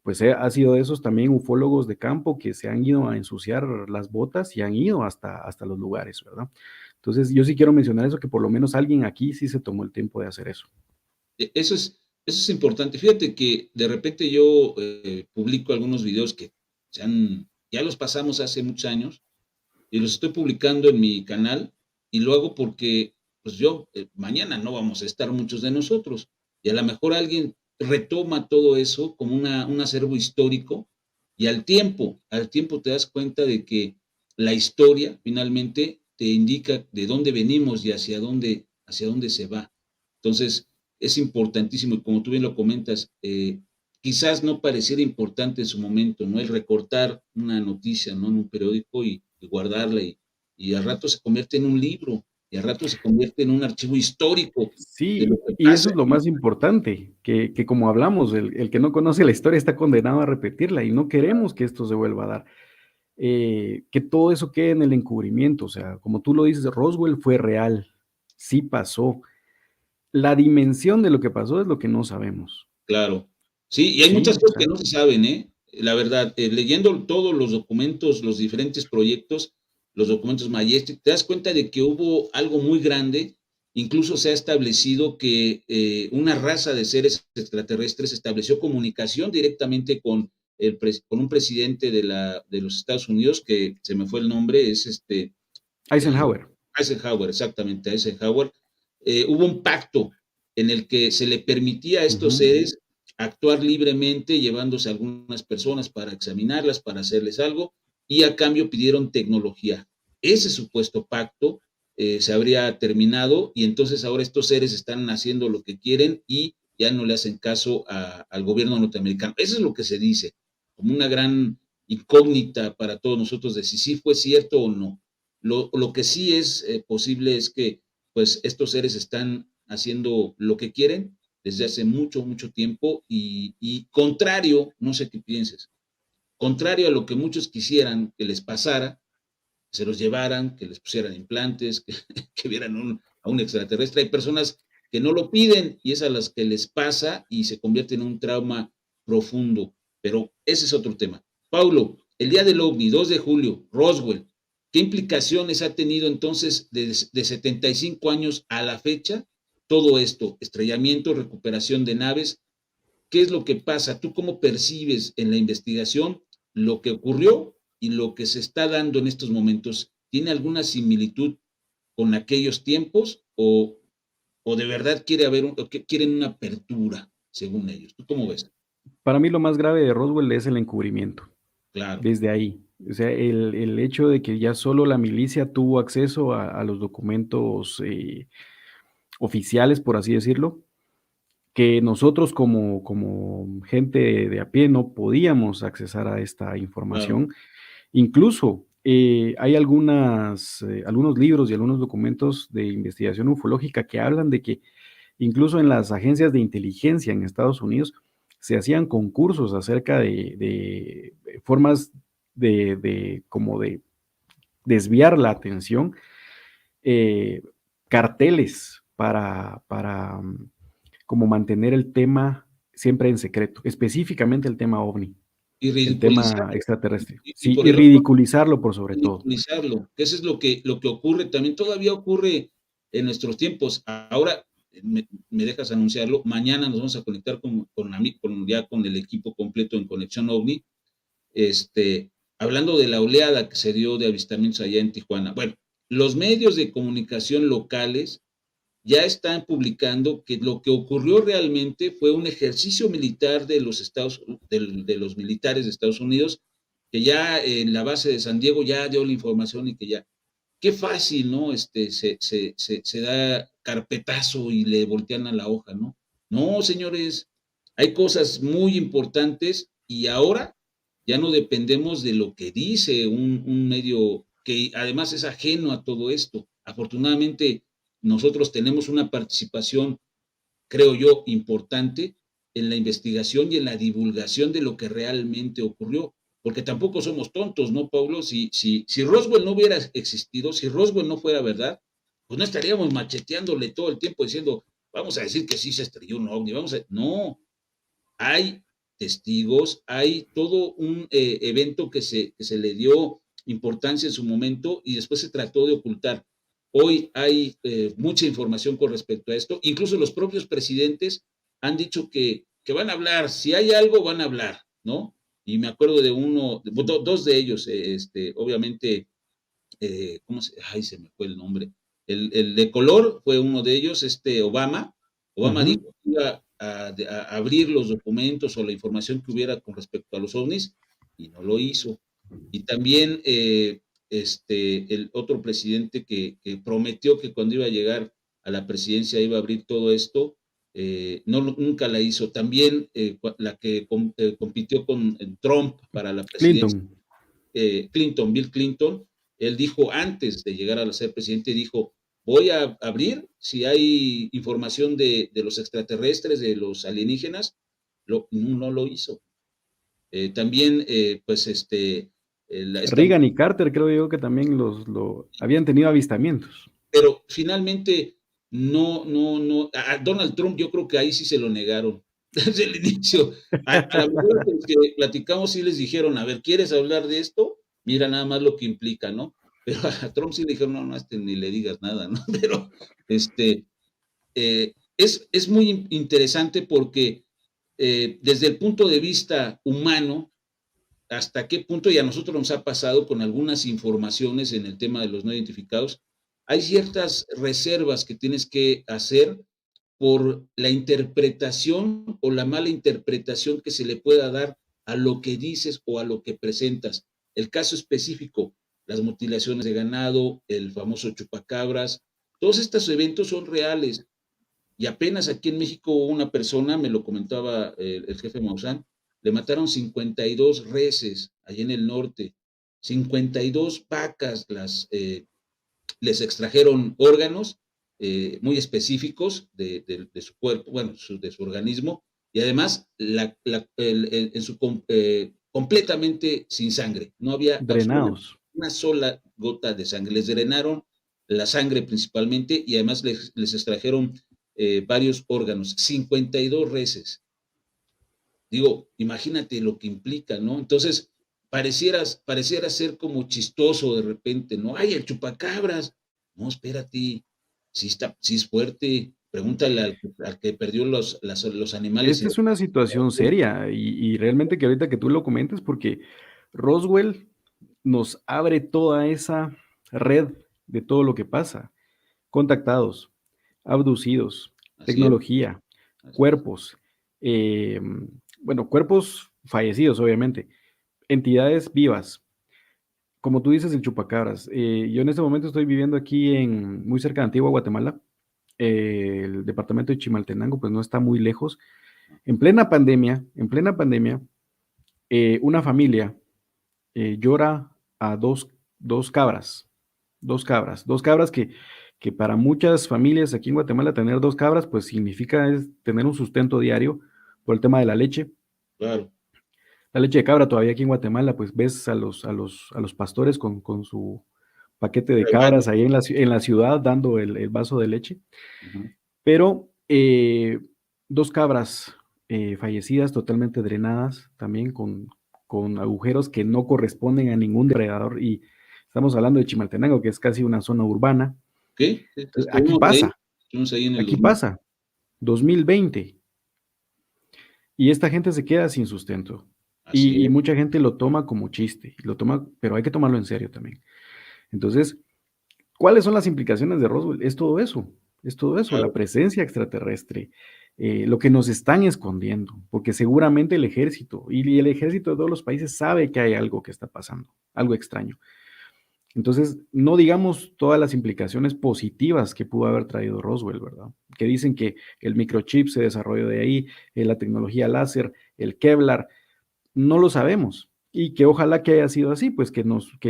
pues ha sido de esos también ufólogos de campo que se han ido a ensuciar las botas y han ido hasta los lugares, ¿verdad? Entonces, yo sí quiero mencionar eso, que por lo menos alguien aquí sí se tomó el tiempo de hacer eso. Eso es importante. Fíjate que de repente yo publico algunos videos que ya los pasamos hace muchos años, y los estoy publicando en mi canal, y lo hago porque pues mañana no vamos a estar muchos de nosotros, y a lo mejor alguien retoma todo eso como un acervo histórico, y al tiempo te das cuenta de que la historia finalmente te indica de dónde venimos y hacia dónde se va. Entonces, es importantísimo, y como tú bien lo comentas, quizás no pareciera importante en su momento, ¿no? El recortar una noticia, ¿no? En un periódico y guardarla, y al rato se convierte en un libro, y al rato se convierte en un archivo histórico de lo Sí, que y eso pasa. es lo más importante, que como hablamos, el que no conoce la historia está condenado a repetirla, y no queremos que esto se vuelva a dar. Que todo eso quede en el encubrimiento, o sea, como tú lo dices, Roswell fue real, sí pasó. La dimensión de lo que pasó es lo que no sabemos. Claro. Sí, y hay Sí, muchas o cosas sea, que no se saben, ¿eh? La verdad, leyendo todos los documentos, los diferentes proyectos, los documentos Majestic, te das cuenta de que hubo algo muy grande. Incluso se ha establecido que una raza de seres extraterrestres estableció comunicación directamente con un presidente de los Estados Unidos, que se me fue el nombre, es Eisenhower. Eisenhower, exactamente, Eisenhower. Hubo un pacto en el que se le permitía a estos seres actuar libremente, llevándose a algunas personas para examinarlas, para hacerles algo, y a cambio pidieron tecnología. Ese supuesto pacto se habría terminado, y entonces ahora estos seres están haciendo lo que quieren y ya no le hacen caso al gobierno norteamericano. Eso es lo que se dice, como una gran incógnita para todos nosotros de si sí fue cierto o no. Lo que sí es posible es que pues estos seres están haciendo lo que quieren desde hace mucho, mucho tiempo y contrario, no sé qué pienses, contrario a lo que muchos quisieran que les pasara, se los llevaran, que les pusieran implantes, que vieran a un extraterrestre. Hay personas que no lo piden y es a las que les pasa y se convierte en un trauma profundo, pero ese es otro tema. Paulo, el día del OVNI, 2 de julio, Roswell, ¿qué implicaciones ha tenido entonces de 75 años a la fecha todo esto? Estrellamiento, recuperación de naves, ¿qué es lo que pasa? ¿Tú cómo percibes en la investigación lo que ocurrió y lo que se está dando en estos momentos? ¿Tiene alguna similitud con aquellos tiempos o de verdad quieren una apertura, según ellos? ¿Tú cómo ves? Para mí lo más grave de Roswell es el encubrimiento, Claro, desde ahí. O sea, el hecho de que ya solo la milicia tuvo acceso a los documentos oficiales, por así decirlo, que nosotros como gente de a pie no podíamos accesar a esta claro, información. Incluso hay algunos libros y algunos documentos de investigación ufológica que hablan de que incluso en las agencias de inteligencia en Estados Unidos se hacían concursos acerca de formas como de desviar la atención, eh, carteles para como mantener el tema siempre en secreto, específicamente el tema OVNI, y el tema ridiculizarlo. extraterrestre. Y Sí, por y el otro, ridiculizarlo por sobre todo. ridiculizarlo, que eso es lo que ocurre también, todavía ocurre en nuestros tiempos. Ahora, me dejas anunciarlo, mañana nos vamos a conectar ya con el equipo completo en Conexión OVNI, hablando de la oleada que se dio de avistamientos allá en Tijuana. Bueno, los medios de comunicación locales ya están publicando que lo que ocurrió realmente fue un ejercicio militar de los militares de Estados Unidos, que ya en la base de San Diego ya dio la información y que ya, qué fácil, ¿no? Se da carpetazo y le voltean a la hoja, ¿no? No, señores, hay cosas muy importantes y ahora ya no dependemos de lo que dice un medio que además es ajeno a todo esto. Afortunadamente, nosotros tenemos una participación, creo yo, importante en la investigación y en la divulgación de lo que realmente ocurrió, porque tampoco somos tontos, ¿no, Pablo? Si Roswell no hubiera existido, si Roswell no fuera verdad, pues no estaríamos macheteándole todo el tiempo diciendo, vamos a decir que sí se estrelló un ovni, no, hay testigos, hay todo un evento que se le dio importancia en su momento y después se trató de ocultar. Hoy hay mucha información con respecto a esto, incluso los propios presidentes han dicho que van a hablar, si hay algo van a hablar, ¿no? Y me acuerdo de dos de ellos, obviamente, se me fue el nombre, el de color fue uno de ellos, Obama dijo que iba a abrir los documentos o la información que hubiera con respecto a los ovnis y no lo hizo. Y también el otro presidente que prometió que cuando iba a llegar a la presidencia iba a abrir todo esto, nunca la hizo. También la que compitió con Trump para la presidencia, Bill Clinton, él dijo antes de llegar a ser presidente, dijo, voy a abrir si hay información de los extraterrestres, de los alienígenas, no lo hizo. También, Reagan y Carter creo yo que también habían tenido avistamientos. Pero finalmente a Donald Trump yo creo que ahí sí se lo negaron desde el inicio. A la mayoría de los que platicamos sí les dijeron, a ver, ¿quieres hablar de esto? Mira nada más lo que implica, ¿no? Pero a Trump sí le dijeron, no, ni le digas nada, ¿no? Pero es muy interesante porque desde el punto de vista humano, hasta qué punto, y a nosotros nos ha pasado con algunas informaciones en el tema de los no identificados, hay ciertas reservas que tienes que hacer por la interpretación o la mala interpretación que se le pueda dar a lo que dices o a lo que presentas. El caso específico, las mutilaciones de ganado, el famoso chupacabras. Todos estos eventos son reales. Y apenas aquí en México una persona, me lo comentaba el jefe Maussan, le mataron 52 reses allá en el norte, 52 vacas, les extrajeron órganos muy específicos de su cuerpo, bueno, de su organismo, y además completamente sin sangre. No había Drenados. una sola gota de sangre. Les drenaron la sangre principalmente y además les extrajeron varios órganos, 52 reses. Digo, imagínate lo que implica, ¿no? Entonces, pareciera ser como chistoso de repente, ¿no? ¡Ay, el chupacabras! No, espérate, sí es fuerte. Pregúntale al que perdió los animales. Esta es una situación seria y realmente que ahorita que tú lo comentes, porque Roswell nos abre toda esa red de todo lo que pasa. Contactados, abducidos, tecnología, cuerpos, cuerpos fallecidos, obviamente, entidades vivas. Como tú dices, el chupacabras. Yo en este momento estoy viviendo aquí muy cerca de Antigua, Guatemala. El departamento de Chimaltenango, pues no está muy lejos. En plena pandemia, una familia llora a dos cabras que para muchas familias aquí en Guatemala tener 2 cabras pues significa tener un sustento diario por el tema de la leche. Claro. La leche de cabra todavía aquí en Guatemala pues ves a los pastores con su paquete de cabras ahí en la ciudad dando el vaso de leche. Uh-huh. Pero 2 cabras fallecidas, totalmente drenadas, también con agujeros que no corresponden a ningún depredador, y estamos hablando de Chimaltenango, que es casi una zona urbana. ¿Qué? Aquí pasa, 2020, y esta gente se queda sin sustento, y mucha gente lo toma como chiste, pero hay que tomarlo en serio también. Entonces, ¿cuáles son las implicaciones de Roswell? Es todo eso, claro. La presencia extraterrestre, lo que nos están escondiendo, porque seguramente el ejército y el ejército de todos los países sabe que hay algo que está pasando, algo extraño. Entonces, no digamos todas las implicaciones positivas que pudo haber traído Roswell, ¿verdad? Que dicen que el microchip se desarrolló de ahí, la tecnología láser, el Kevlar, no lo sabemos, y que ojalá que haya sido así, pues que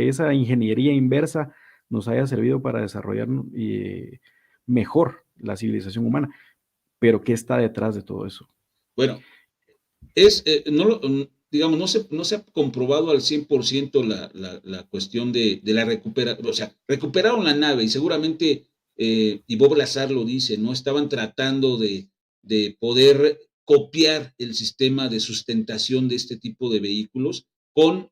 esa ingeniería inversa nos haya servido para desarrollar mejor la civilización humana. Pero ¿qué está detrás de todo eso? Bueno, no se ha comprobado al 100% la cuestión de la recuperación. O sea, recuperaron la nave y seguramente, y Bob Lazar lo dice, ¿no? Estaban tratando de poder copiar el sistema de sustentación de este tipo de vehículos con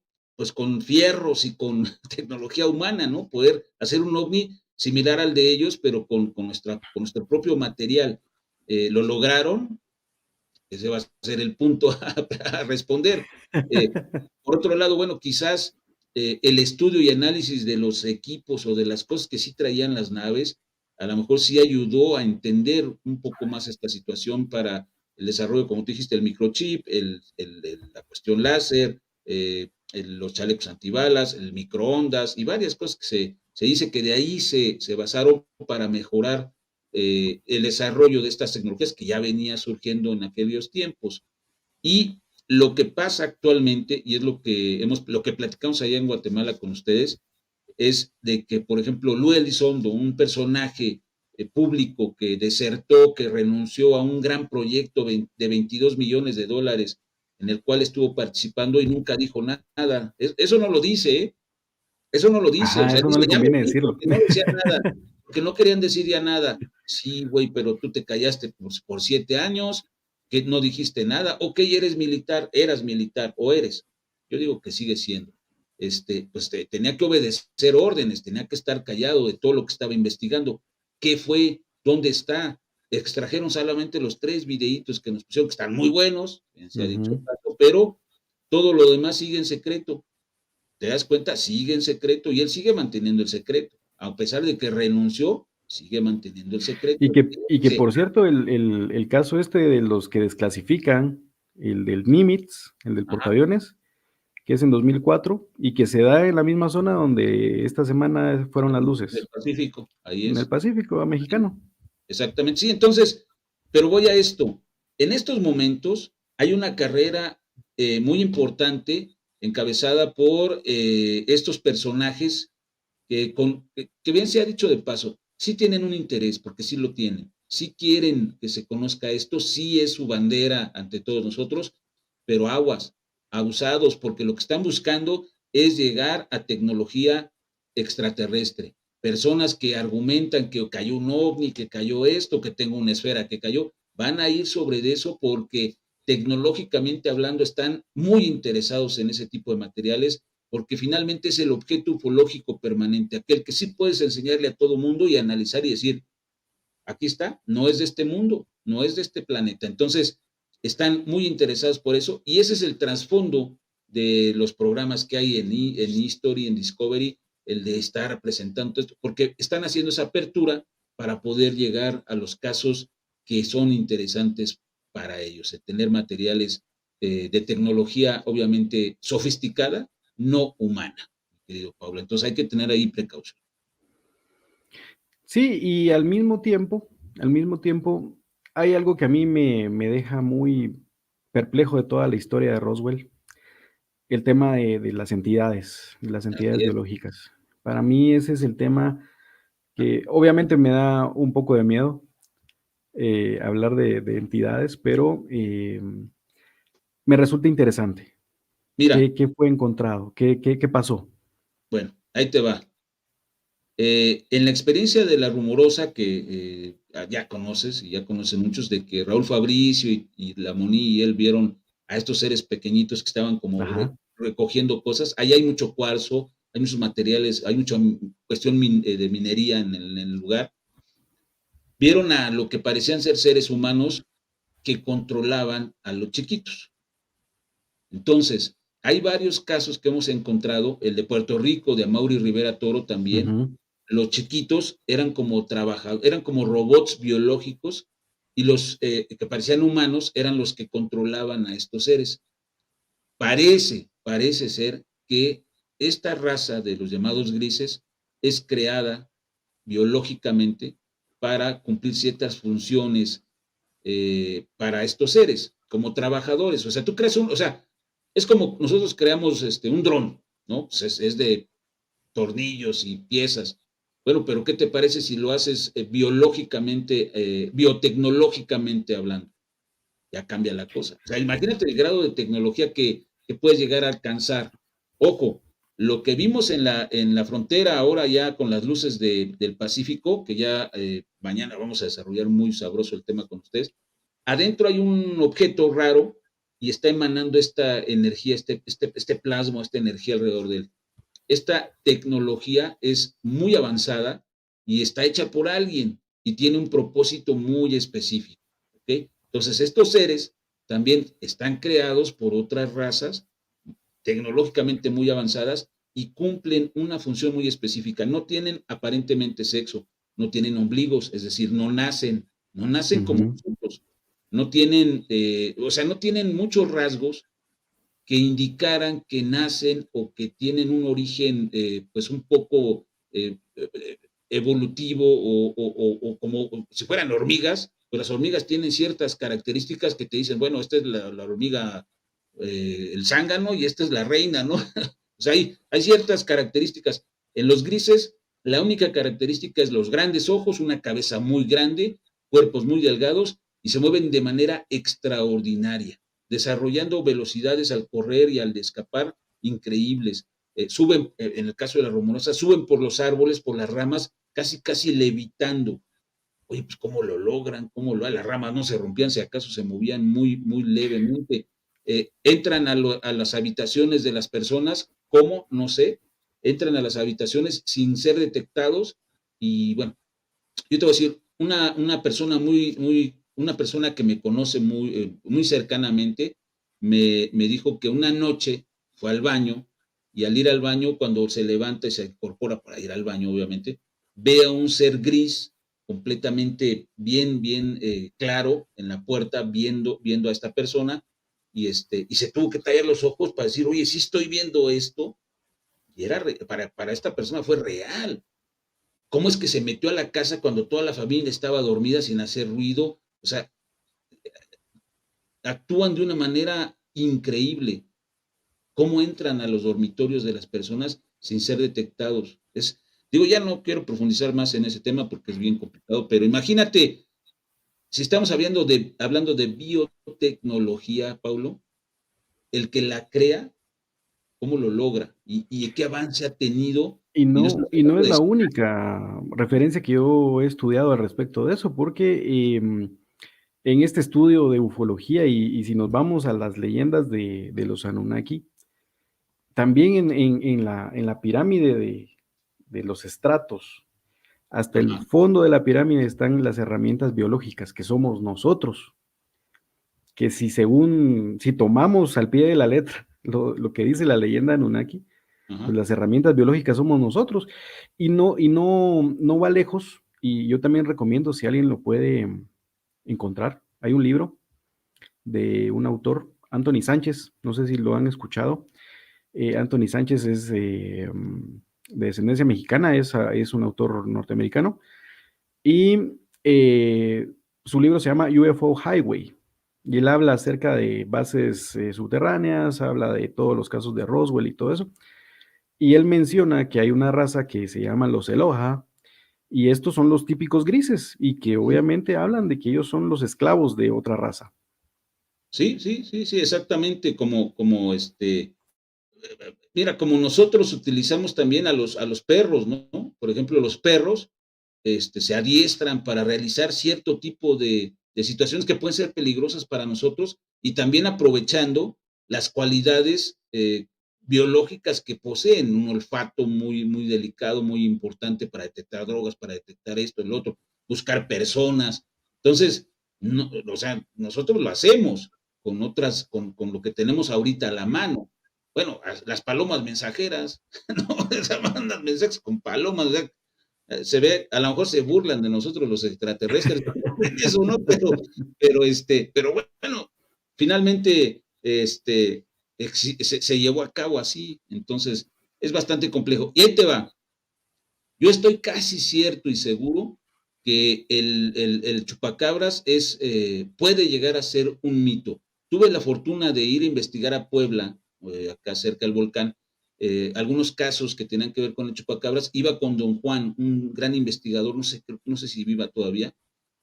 fierros y con tecnología humana, ¿no? Poder hacer un ovni similar al de ellos, pero con nuestro propio material. Lo lograron. Ese va a ser el punto a responder. Por otro lado, bueno, quizás el estudio y análisis de los equipos o de las cosas que sí traían las naves, a lo mejor sí ayudó a entender un poco más esta situación para el desarrollo, como tú dijiste, el microchip, la cuestión láser, los chalecos antibalas, el microondas y varias cosas que se dice que de ahí se basaron para mejorar el desarrollo de estas tecnologías que ya venía surgiendo en aquellos tiempos. Y lo que pasa actualmente, y es lo que platicamos allá en Guatemala con ustedes, es de que, por ejemplo, Lou Elizondo, un personaje público que desertó, que renunció a un gran proyecto de $22 millones en el cual estuvo participando y nunca dijo nada. Eso no lo dice, ¿eh? Eso no lo dice. Ajá, o sea, eso no le conviene decirlo. No decía nada, porque no querían decir ya nada. Sí, güey, pero tú te callaste por 7 años, que no dijiste nada. Ok, eras militar, o eres. Yo digo que sigue siendo. Pues tenía que obedecer órdenes, tenía que estar callado de todo lo que estaba investigando. ¿Qué fue? ¿Dónde está? Extrajeron solamente los 3 videitos que nos pusieron, que están muy buenos, se ha dicho, pero todo lo demás sigue en secreto. ¿Te das cuenta? Sigue en secreto y él sigue manteniendo el secreto. A pesar de que renunció, sigue manteniendo el secreto. Y que por cierto, el caso de los que desclasifican, el del Nimitz, el del portaaviones, que es en 2004 y que se da en la misma zona donde esta semana fueron las luces. Del Pacífico, ahí En el es. Pacífico mexicano. Exactamente, sí, entonces, pero voy a esto. En estos momentos hay una carrera muy importante encabezada por estos personajes que bien se ha dicho de paso, sí tienen un interés, porque sí lo tienen, sí quieren que se conozca esto, sí es su bandera ante todos nosotros, pero aguas, abusados, porque lo que están buscando es llegar a tecnología extraterrestre. Personas que argumentan que cayó un ovni, que cayó esto, que tengo una esfera que cayó, van a ir sobre eso porque tecnológicamente hablando están muy interesados en ese tipo de materiales, porque finalmente es el objeto ufológico permanente, aquel que sí puedes enseñarle a todo mundo y analizar y decir, aquí está, no es de este mundo, no es de este planeta. Entonces, están muy interesados por eso y ese es el trasfondo de los programas que hay en History, en Discovery, el de estar presentando esto, porque están haciendo esa apertura para poder llegar a los casos que son interesantes para ellos, de tener materiales de tecnología obviamente sofisticada, no humana, querido Pablo. Entonces hay que tener ahí precaución. Sí, y al mismo tiempo, hay algo que a mí me deja muy perplejo de toda la historia de Roswell, el tema de las entidades biológicas. Para mí ese es el tema que obviamente me da un poco de miedo hablar de entidades, pero me resulta interesante. Mira, ¿Qué fue encontrado? ¿Qué pasó? bueno, ahí te va. En la experiencia de la rumorosa que ya conoces y ya conocen muchos, de que Raúl Fabricio y la Moni y él vieron a estos seres pequeñitos que estaban como Ajá. recogiendo cosas, ahí hay mucho cuarzo, hay muchos materiales, hay mucha cuestión de minería en el lugar. Vieron a lo que parecían ser seres humanos que controlaban a los chiquitos. Entonces, hay varios casos que hemos encontrado, el de Puerto Rico, de Amaury Rivera Toro también. Los chiquitos eran como eran como robots biológicos y los que parecían humanos eran los que controlaban a estos seres. Parece ser que esta raza de los llamados grises es creada biológicamente para cumplir ciertas funciones para estos seres, como trabajadores. O sea, tú creas o sea, es como nosotros creamos un dron, ¿no? Pues es de tornillos y piezas. Bueno, pero ¿qué te parece si lo haces biológicamente, biotecnológicamente hablando? Ya cambia la cosa. O sea, imagínate el grado de tecnología que puedes llegar a alcanzar. Ojo, lo que vimos en la frontera ahora ya con las luces del Pacífico, que ya mañana vamos a desarrollar muy sabroso el tema con ustedes, adentro hay un objeto raro y está emanando esta energía, este plasma, esta energía alrededor de él. Esta tecnología es muy avanzada y está hecha por alguien y tiene un propósito muy específico. ¿Okay? Entonces, estos seres también están creados por otras razas tecnológicamente muy avanzadas y cumplen una función muy específica. No tienen aparentemente sexo, no tienen ombligos, es decir, no nacen como nosotros. No tienen, o sea, no tienen muchos rasgos que indicaran que nacen o que tienen un origen pues un poco evolutivo o como si fueran hormigas, pues las hormigas tienen ciertas características que te dicen, bueno, esta es la hormiga, el zángano y esta es la reina, ¿no? O sea, hay ciertas características. En los grises, la única característica es los grandes ojos, una cabeza muy grande, cuerpos muy delgados y se mueven de manera extraordinaria, desarrollando velocidades al correr y al escapar increíbles. Suben, en el caso de la rumorosa, suben por los árboles, por las ramas, casi levitando. Oye, pues cómo lo logran, las ramas no se rompían, si acaso se movían muy levemente. Entran a las habitaciones de las personas, ¿cómo? No sé. Entran a las habitaciones sin ser detectados y bueno, yo te voy a decir, una persona una persona que me conoce muy cercanamente, me dijo que una noche fue al baño y al ir al baño, cuando se levanta y se incorpora para ir al baño, obviamente, ve a un ser gris completamente bien claro en la puerta viendo a esta persona y se tuvo que tallar los ojos para decir, oye, sí estoy viendo esto, y para esta persona fue real. ¿Cómo es que se metió a la casa cuando toda la familia estaba dormida sin hacer ruido? O sea, actúan de una manera increíble. ¿Cómo entran a los dormitorios de las personas sin ser detectados? Digo, ya no quiero profundizar más en ese tema porque es bien complicado, pero imagínate, si estamos hablando de biotecnología, Paulo, el que la crea, ¿cómo lo logra? ¿Y qué avance ha tenido? Y no no es la única referencia que yo he estudiado al respecto de eso, porque en este estudio de ufología, y si nos vamos a las leyendas de los Anunnaki, también en la pirámide de los estratos, hasta el fondo de la pirámide están las herramientas biológicas, que somos nosotros, que si tomamos al pie de la letra lo que dice la leyenda Anunnaki, pues las herramientas biológicas somos nosotros, y no va lejos, y yo también recomiendo, si alguien lo puede encontrar, hay un libro de un autor, Anthony Sánchez, no sé si lo han escuchado. Anthony Sánchez es de descendencia mexicana, es un autor norteamericano, y su libro se llama UFO Highway, y él habla acerca de bases subterráneas, habla de todos los casos de Roswell y todo eso, y él menciona que hay una raza que se llama los Eloha, y estos son los típicos grises, y que obviamente hablan de que ellos son los esclavos de otra raza. Sí, exactamente, mira, como nosotros utilizamos también a los perros, ¿no? Por ejemplo, los perros se adiestran para realizar cierto tipo de situaciones que pueden ser peligrosas para nosotros, y también aprovechando las cualidades biológicas que poseen, un olfato muy, muy delicado, muy importante para detectar drogas, para detectar esto, el otro, buscar personas. Entonces, no, o sea, nosotros lo hacemos con lo que tenemos ahorita a la mano. Bueno, las palomas mensajeras, ¿no? Se mandan mensajes con palomas, o sea, se ve, a lo mejor se burlan de nosotros los extraterrestres, eso no, pero bueno, finalmente, se llevó a cabo así, entonces es bastante complejo. Y ahí te va, yo estoy casi cierto y seguro que el chupacabras puede llegar a ser un mito. Tuve la fortuna de ir a investigar a Puebla, acá cerca del volcán, algunos casos que tenían que ver con el chupacabras. Iba con don Juan, un gran investigador, no sé si viva todavía,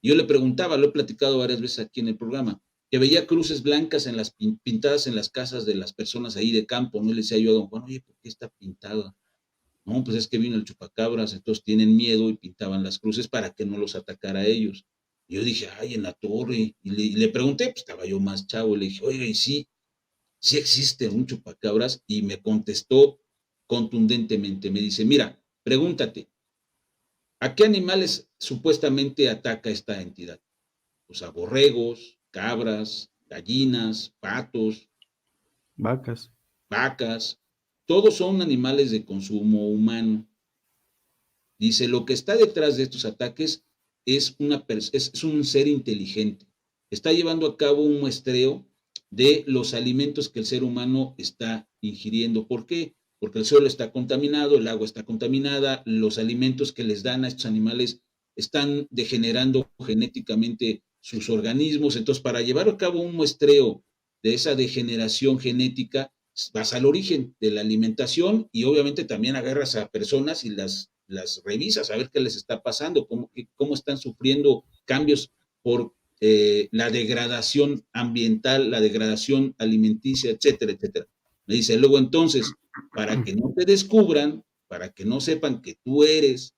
y yo le preguntaba, lo he platicado varias veces aquí en el programa, que veía cruces blancas pintadas en las casas de las personas ahí de campo, ¿no? Y le decía yo a don Juan, oye, ¿por qué está pintada? No, pues es que vino el chupacabras, entonces tienen miedo y pintaban las cruces para que no los atacara a ellos. Y yo dije, ay, en la torre, y le pregunté, pues estaba yo más chavo, le dije, oiga, y sí existe un chupacabras, y me contestó contundentemente, me dice, mira, pregúntate, ¿a qué animales supuestamente ataca esta entidad? Pues a borregos, cabras, gallinas, patos, vacas, todos son animales de consumo humano. Dice, lo que está detrás de estos ataques es un ser inteligente. Está llevando a cabo un muestreo de los alimentos que el ser humano está ingiriendo. ¿Por qué? Porque el suelo está contaminado, el agua está contaminada, los alimentos que les dan a estos animales están degenerando genéticamente sus organismos. Entonces, para llevar a cabo un muestreo de esa degeneración genética, vas al origen de la alimentación, y obviamente también agarras a personas y las revisas a ver qué les está pasando, cómo están sufriendo cambios por la degradación ambiental, la degradación alimenticia, etcétera, etcétera. Me dice, luego entonces, para que no te descubran, para que no sepan que tú eres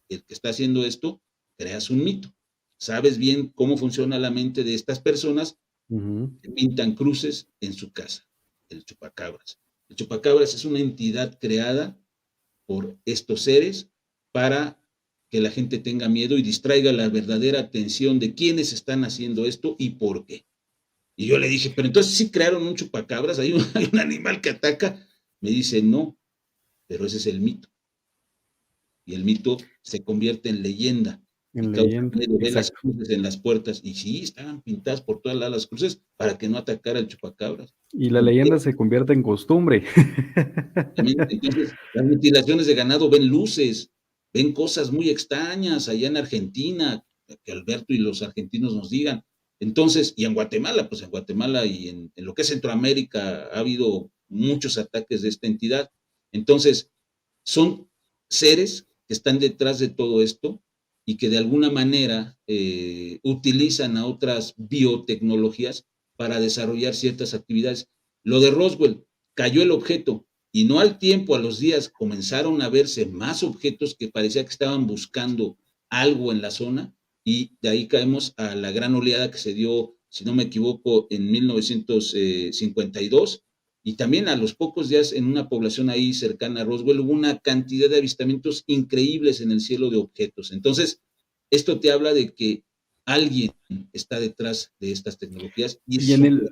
el que está haciendo esto, creas un mito. Sabes bien cómo funciona la mente de estas personas, que pintan cruces en su casa, el chupacabras. El chupacabras es una entidad creada por estos seres para que la gente tenga miedo y distraiga la verdadera atención de quiénes están haciendo esto y por qué. Y yo le dije, pero entonces sí crearon un chupacabras, hay un animal que ataca. Me dice, no, pero ese es el mito. Y el mito se convierte en leyenda. En causa leyenda, miedo, ve las exacto. cruces en las puertas, y sí, estaban pintadas por todas las cruces para que no atacara el chupacabras. Y la leyenda se convierte en costumbre. Entonces, las mutilaciones de ganado ven luces, ven cosas muy extrañas allá en Argentina, que Alberto y los argentinos nos digan. Entonces, y en Guatemala, pues en Guatemala y en lo que es Centroamérica ha habido muchos ataques de esta entidad. Entonces, son seres que están detrás de todo esto y que de alguna manera utilizan a otras biotecnologías para desarrollar ciertas actividades. Lo de Roswell, cayó el objeto y no al tiempo, a los días, comenzaron a verse más objetos que parecía que estaban buscando algo en la zona, y de ahí caemos a la gran oleada que se dio, si no me equivoco, en 1952, y también a los pocos días en una población ahí cercana a Roswell hubo una cantidad de avistamientos increíbles en el cielo de objetos. Entonces, esto te habla de que alguien está detrás de estas tecnologías y es Y en súper. el,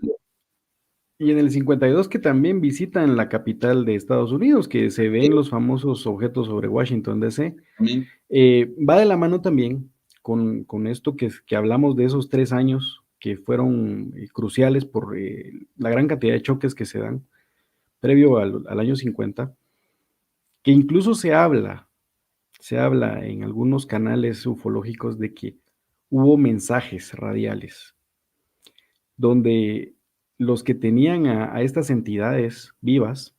y en el 52 que también visitan la capital de Estados Unidos, que se ven los famosos objetos sobre Washington, D.C. Va de la mano también con esto que hablamos de esos 3 años que fueron cruciales por la gran cantidad de choques que se dan previo al año 50, que incluso se habla en algunos canales ufológicos de que hubo mensajes radiales donde los que tenían a estas entidades vivas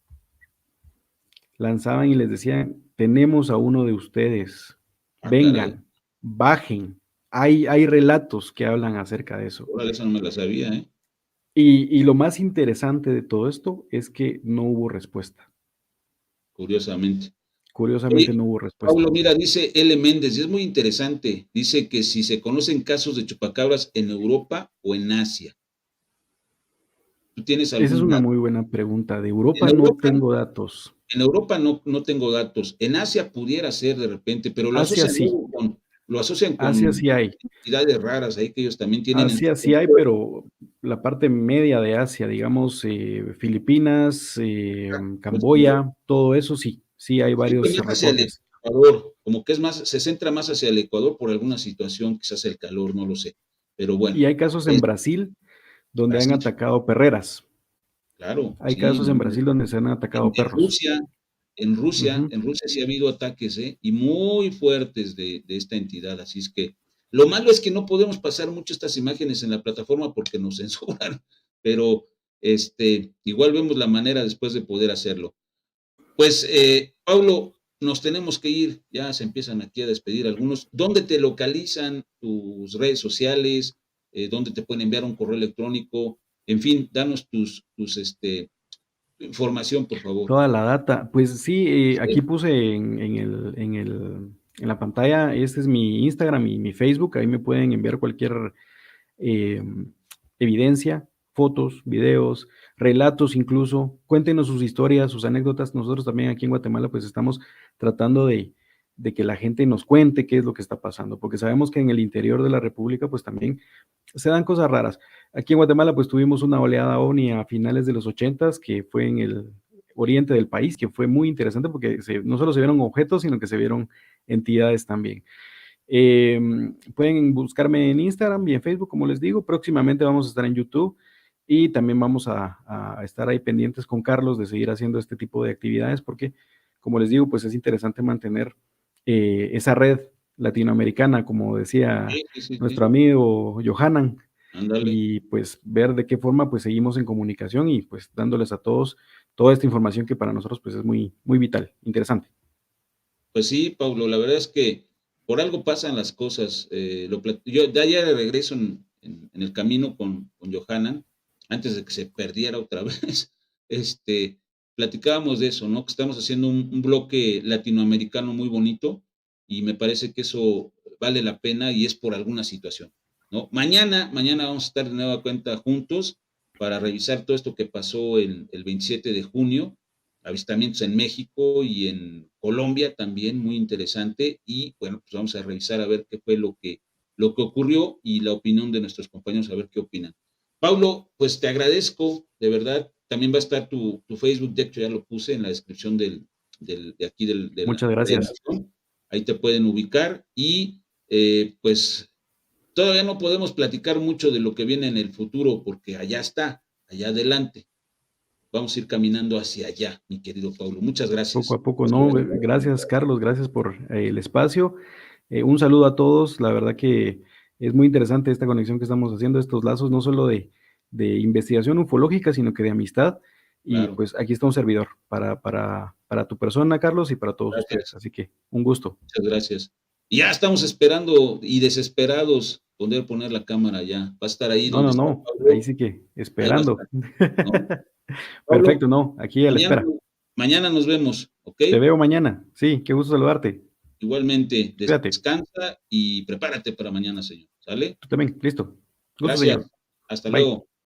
lanzaban y les decían: tenemos a uno de ustedes, Caray, vengan, bajen. Hay relatos que hablan acerca de eso. órale, esa no me la sabía, ¿eh? Y lo más interesante de todo esto es que no hubo respuesta. Curiosamente. Curiosamente Oye, no hubo respuesta. Paulo, mira, dice L. Méndez, y es muy interesante, dice que si se conocen casos de chupacabras en Europa o en Asia. ¿Tú tienes Esa es algún una dato? muy buena pregunta. De En Europa no Europa, tengo datos. en Europa no tengo datos. En Asia pudiera ser de repente, pero lo Asia asocian sí, luego lo asocian Asia con sí hay. entidades raras ahí que ellos también tienen en Asia su sí hay, control. pero la parte media de Asia, digamos, Filipinas, Camboya, todo eso sí, sí hay Siempre varios más hacia el reportes. Ecuador, como que es más, se centra más hacia el Ecuador por alguna situación, quizás el calor, no lo sé. Pero bueno, Y hay casos en es Brasil donde han Brasil, atacado perreras. claro, Hay sí, casos en Brasil donde se han atacado en perros. Rusia, Ujú. en Rusia sí ha habido ataques, y muy fuertes de esta entidad, así es que lo malo es que no podemos pasar mucho estas imágenes en la plataforma porque nos censuran, pero igual vemos la manera después de poder hacerlo. Pues, Paulo, nos tenemos que ir, ya se empiezan aquí a despedir algunos. ¿Dónde te localizan tus redes sociales? ¿Dónde te pueden enviar un correo electrónico? En fin, danos tu información, por favor. Toda la data. Pues sí, aquí Sí. puse en la pantalla, este es mi Instagram y mi Facebook, ahí me pueden enviar cualquier eh, evidencia, fotos, videos, relatos incluso. Cuéntenos sus historias, sus anécdotas. Nosotros también aquí en Guatemala pues estamos tratando de que la gente nos cuente qué es lo que está pasando, porque sabemos que en el interior de la República pues también se dan cosas raras. Aquí en Guatemala pues tuvimos una oleada OVNI a finales de los 80s que fue en el oriente del país, que fue muy interesante porque no solo se vieron objetos, sino que se vieron entidades también. Eh, Pueden buscarme en Instagram y en Facebook, como les digo. Próximamente vamos a estar en YouTube y también vamos a estar ahí pendientes con Carlos de seguir haciendo este tipo de actividades porque, como les digo, pues es interesante mantener esa red latinoamericana, como decía Sí, sí, sí, nuestro sí. amigo Johanan, Ándale. y pues ver de qué forma pues seguimos en comunicación y pues dándoles a todos toda esta información que para nosotros pues es muy, muy vital, interesante. Pues sí, Paulo, la verdad es que por algo pasan las cosas. Yo de ayer regreso en el camino con Johanan, antes de que se perdiera otra vez. Platicábamos de eso, ¿no? Que estamos haciendo un bloque latinoamericano muy bonito y me parece que eso vale la pena y es por alguna situación, ¿no? Mañana vamos a estar de nueva cuenta juntos para revisar todo esto que pasó el 27 de junio, avistamientos en México y en Colombia también, muy interesante. Y bueno, pues vamos a revisar a ver qué fue lo que ocurrió y la opinión de nuestros compañeros, a ver qué opinan. Paulo, pues te agradezco, de verdad. También va a estar tu Facebook, de hecho ya lo puse en la descripción de aquí de la Muchas gracias. emisión. Ahí te pueden ubicar y pues todavía no podemos platicar mucho de lo que viene en el futuro, porque allá está, allá adelante. Vamos a ir caminando hacia allá, mi querido Paulo. Muchas gracias. Poco a poco, no, gracias Carlos, gracias por el espacio. Un saludo a todos, la verdad que es muy interesante esta conexión que estamos haciendo, estos lazos, no solo de investigación ufológica, sino que de amistad. Y Claro. pues aquí está un servidor para tu persona, Carlos, y para todos ustedes. Así que un gusto. Muchas gracias. Y ya estamos esperando y desesperados poner la cámara ya. Va a estar ahí. No, ahí sí que esperando. ¿No? Perfecto, no, aquí a la espera. Mañana nos vemos, ¿ok? Te veo mañana. Sí, qué gusto saludarte. Igualmente, Cuídate. descansa y prepárate para mañana, señor. ¿Sale? Tú también, listo. Gusto, Gracias. señor. Hasta Bye. luego.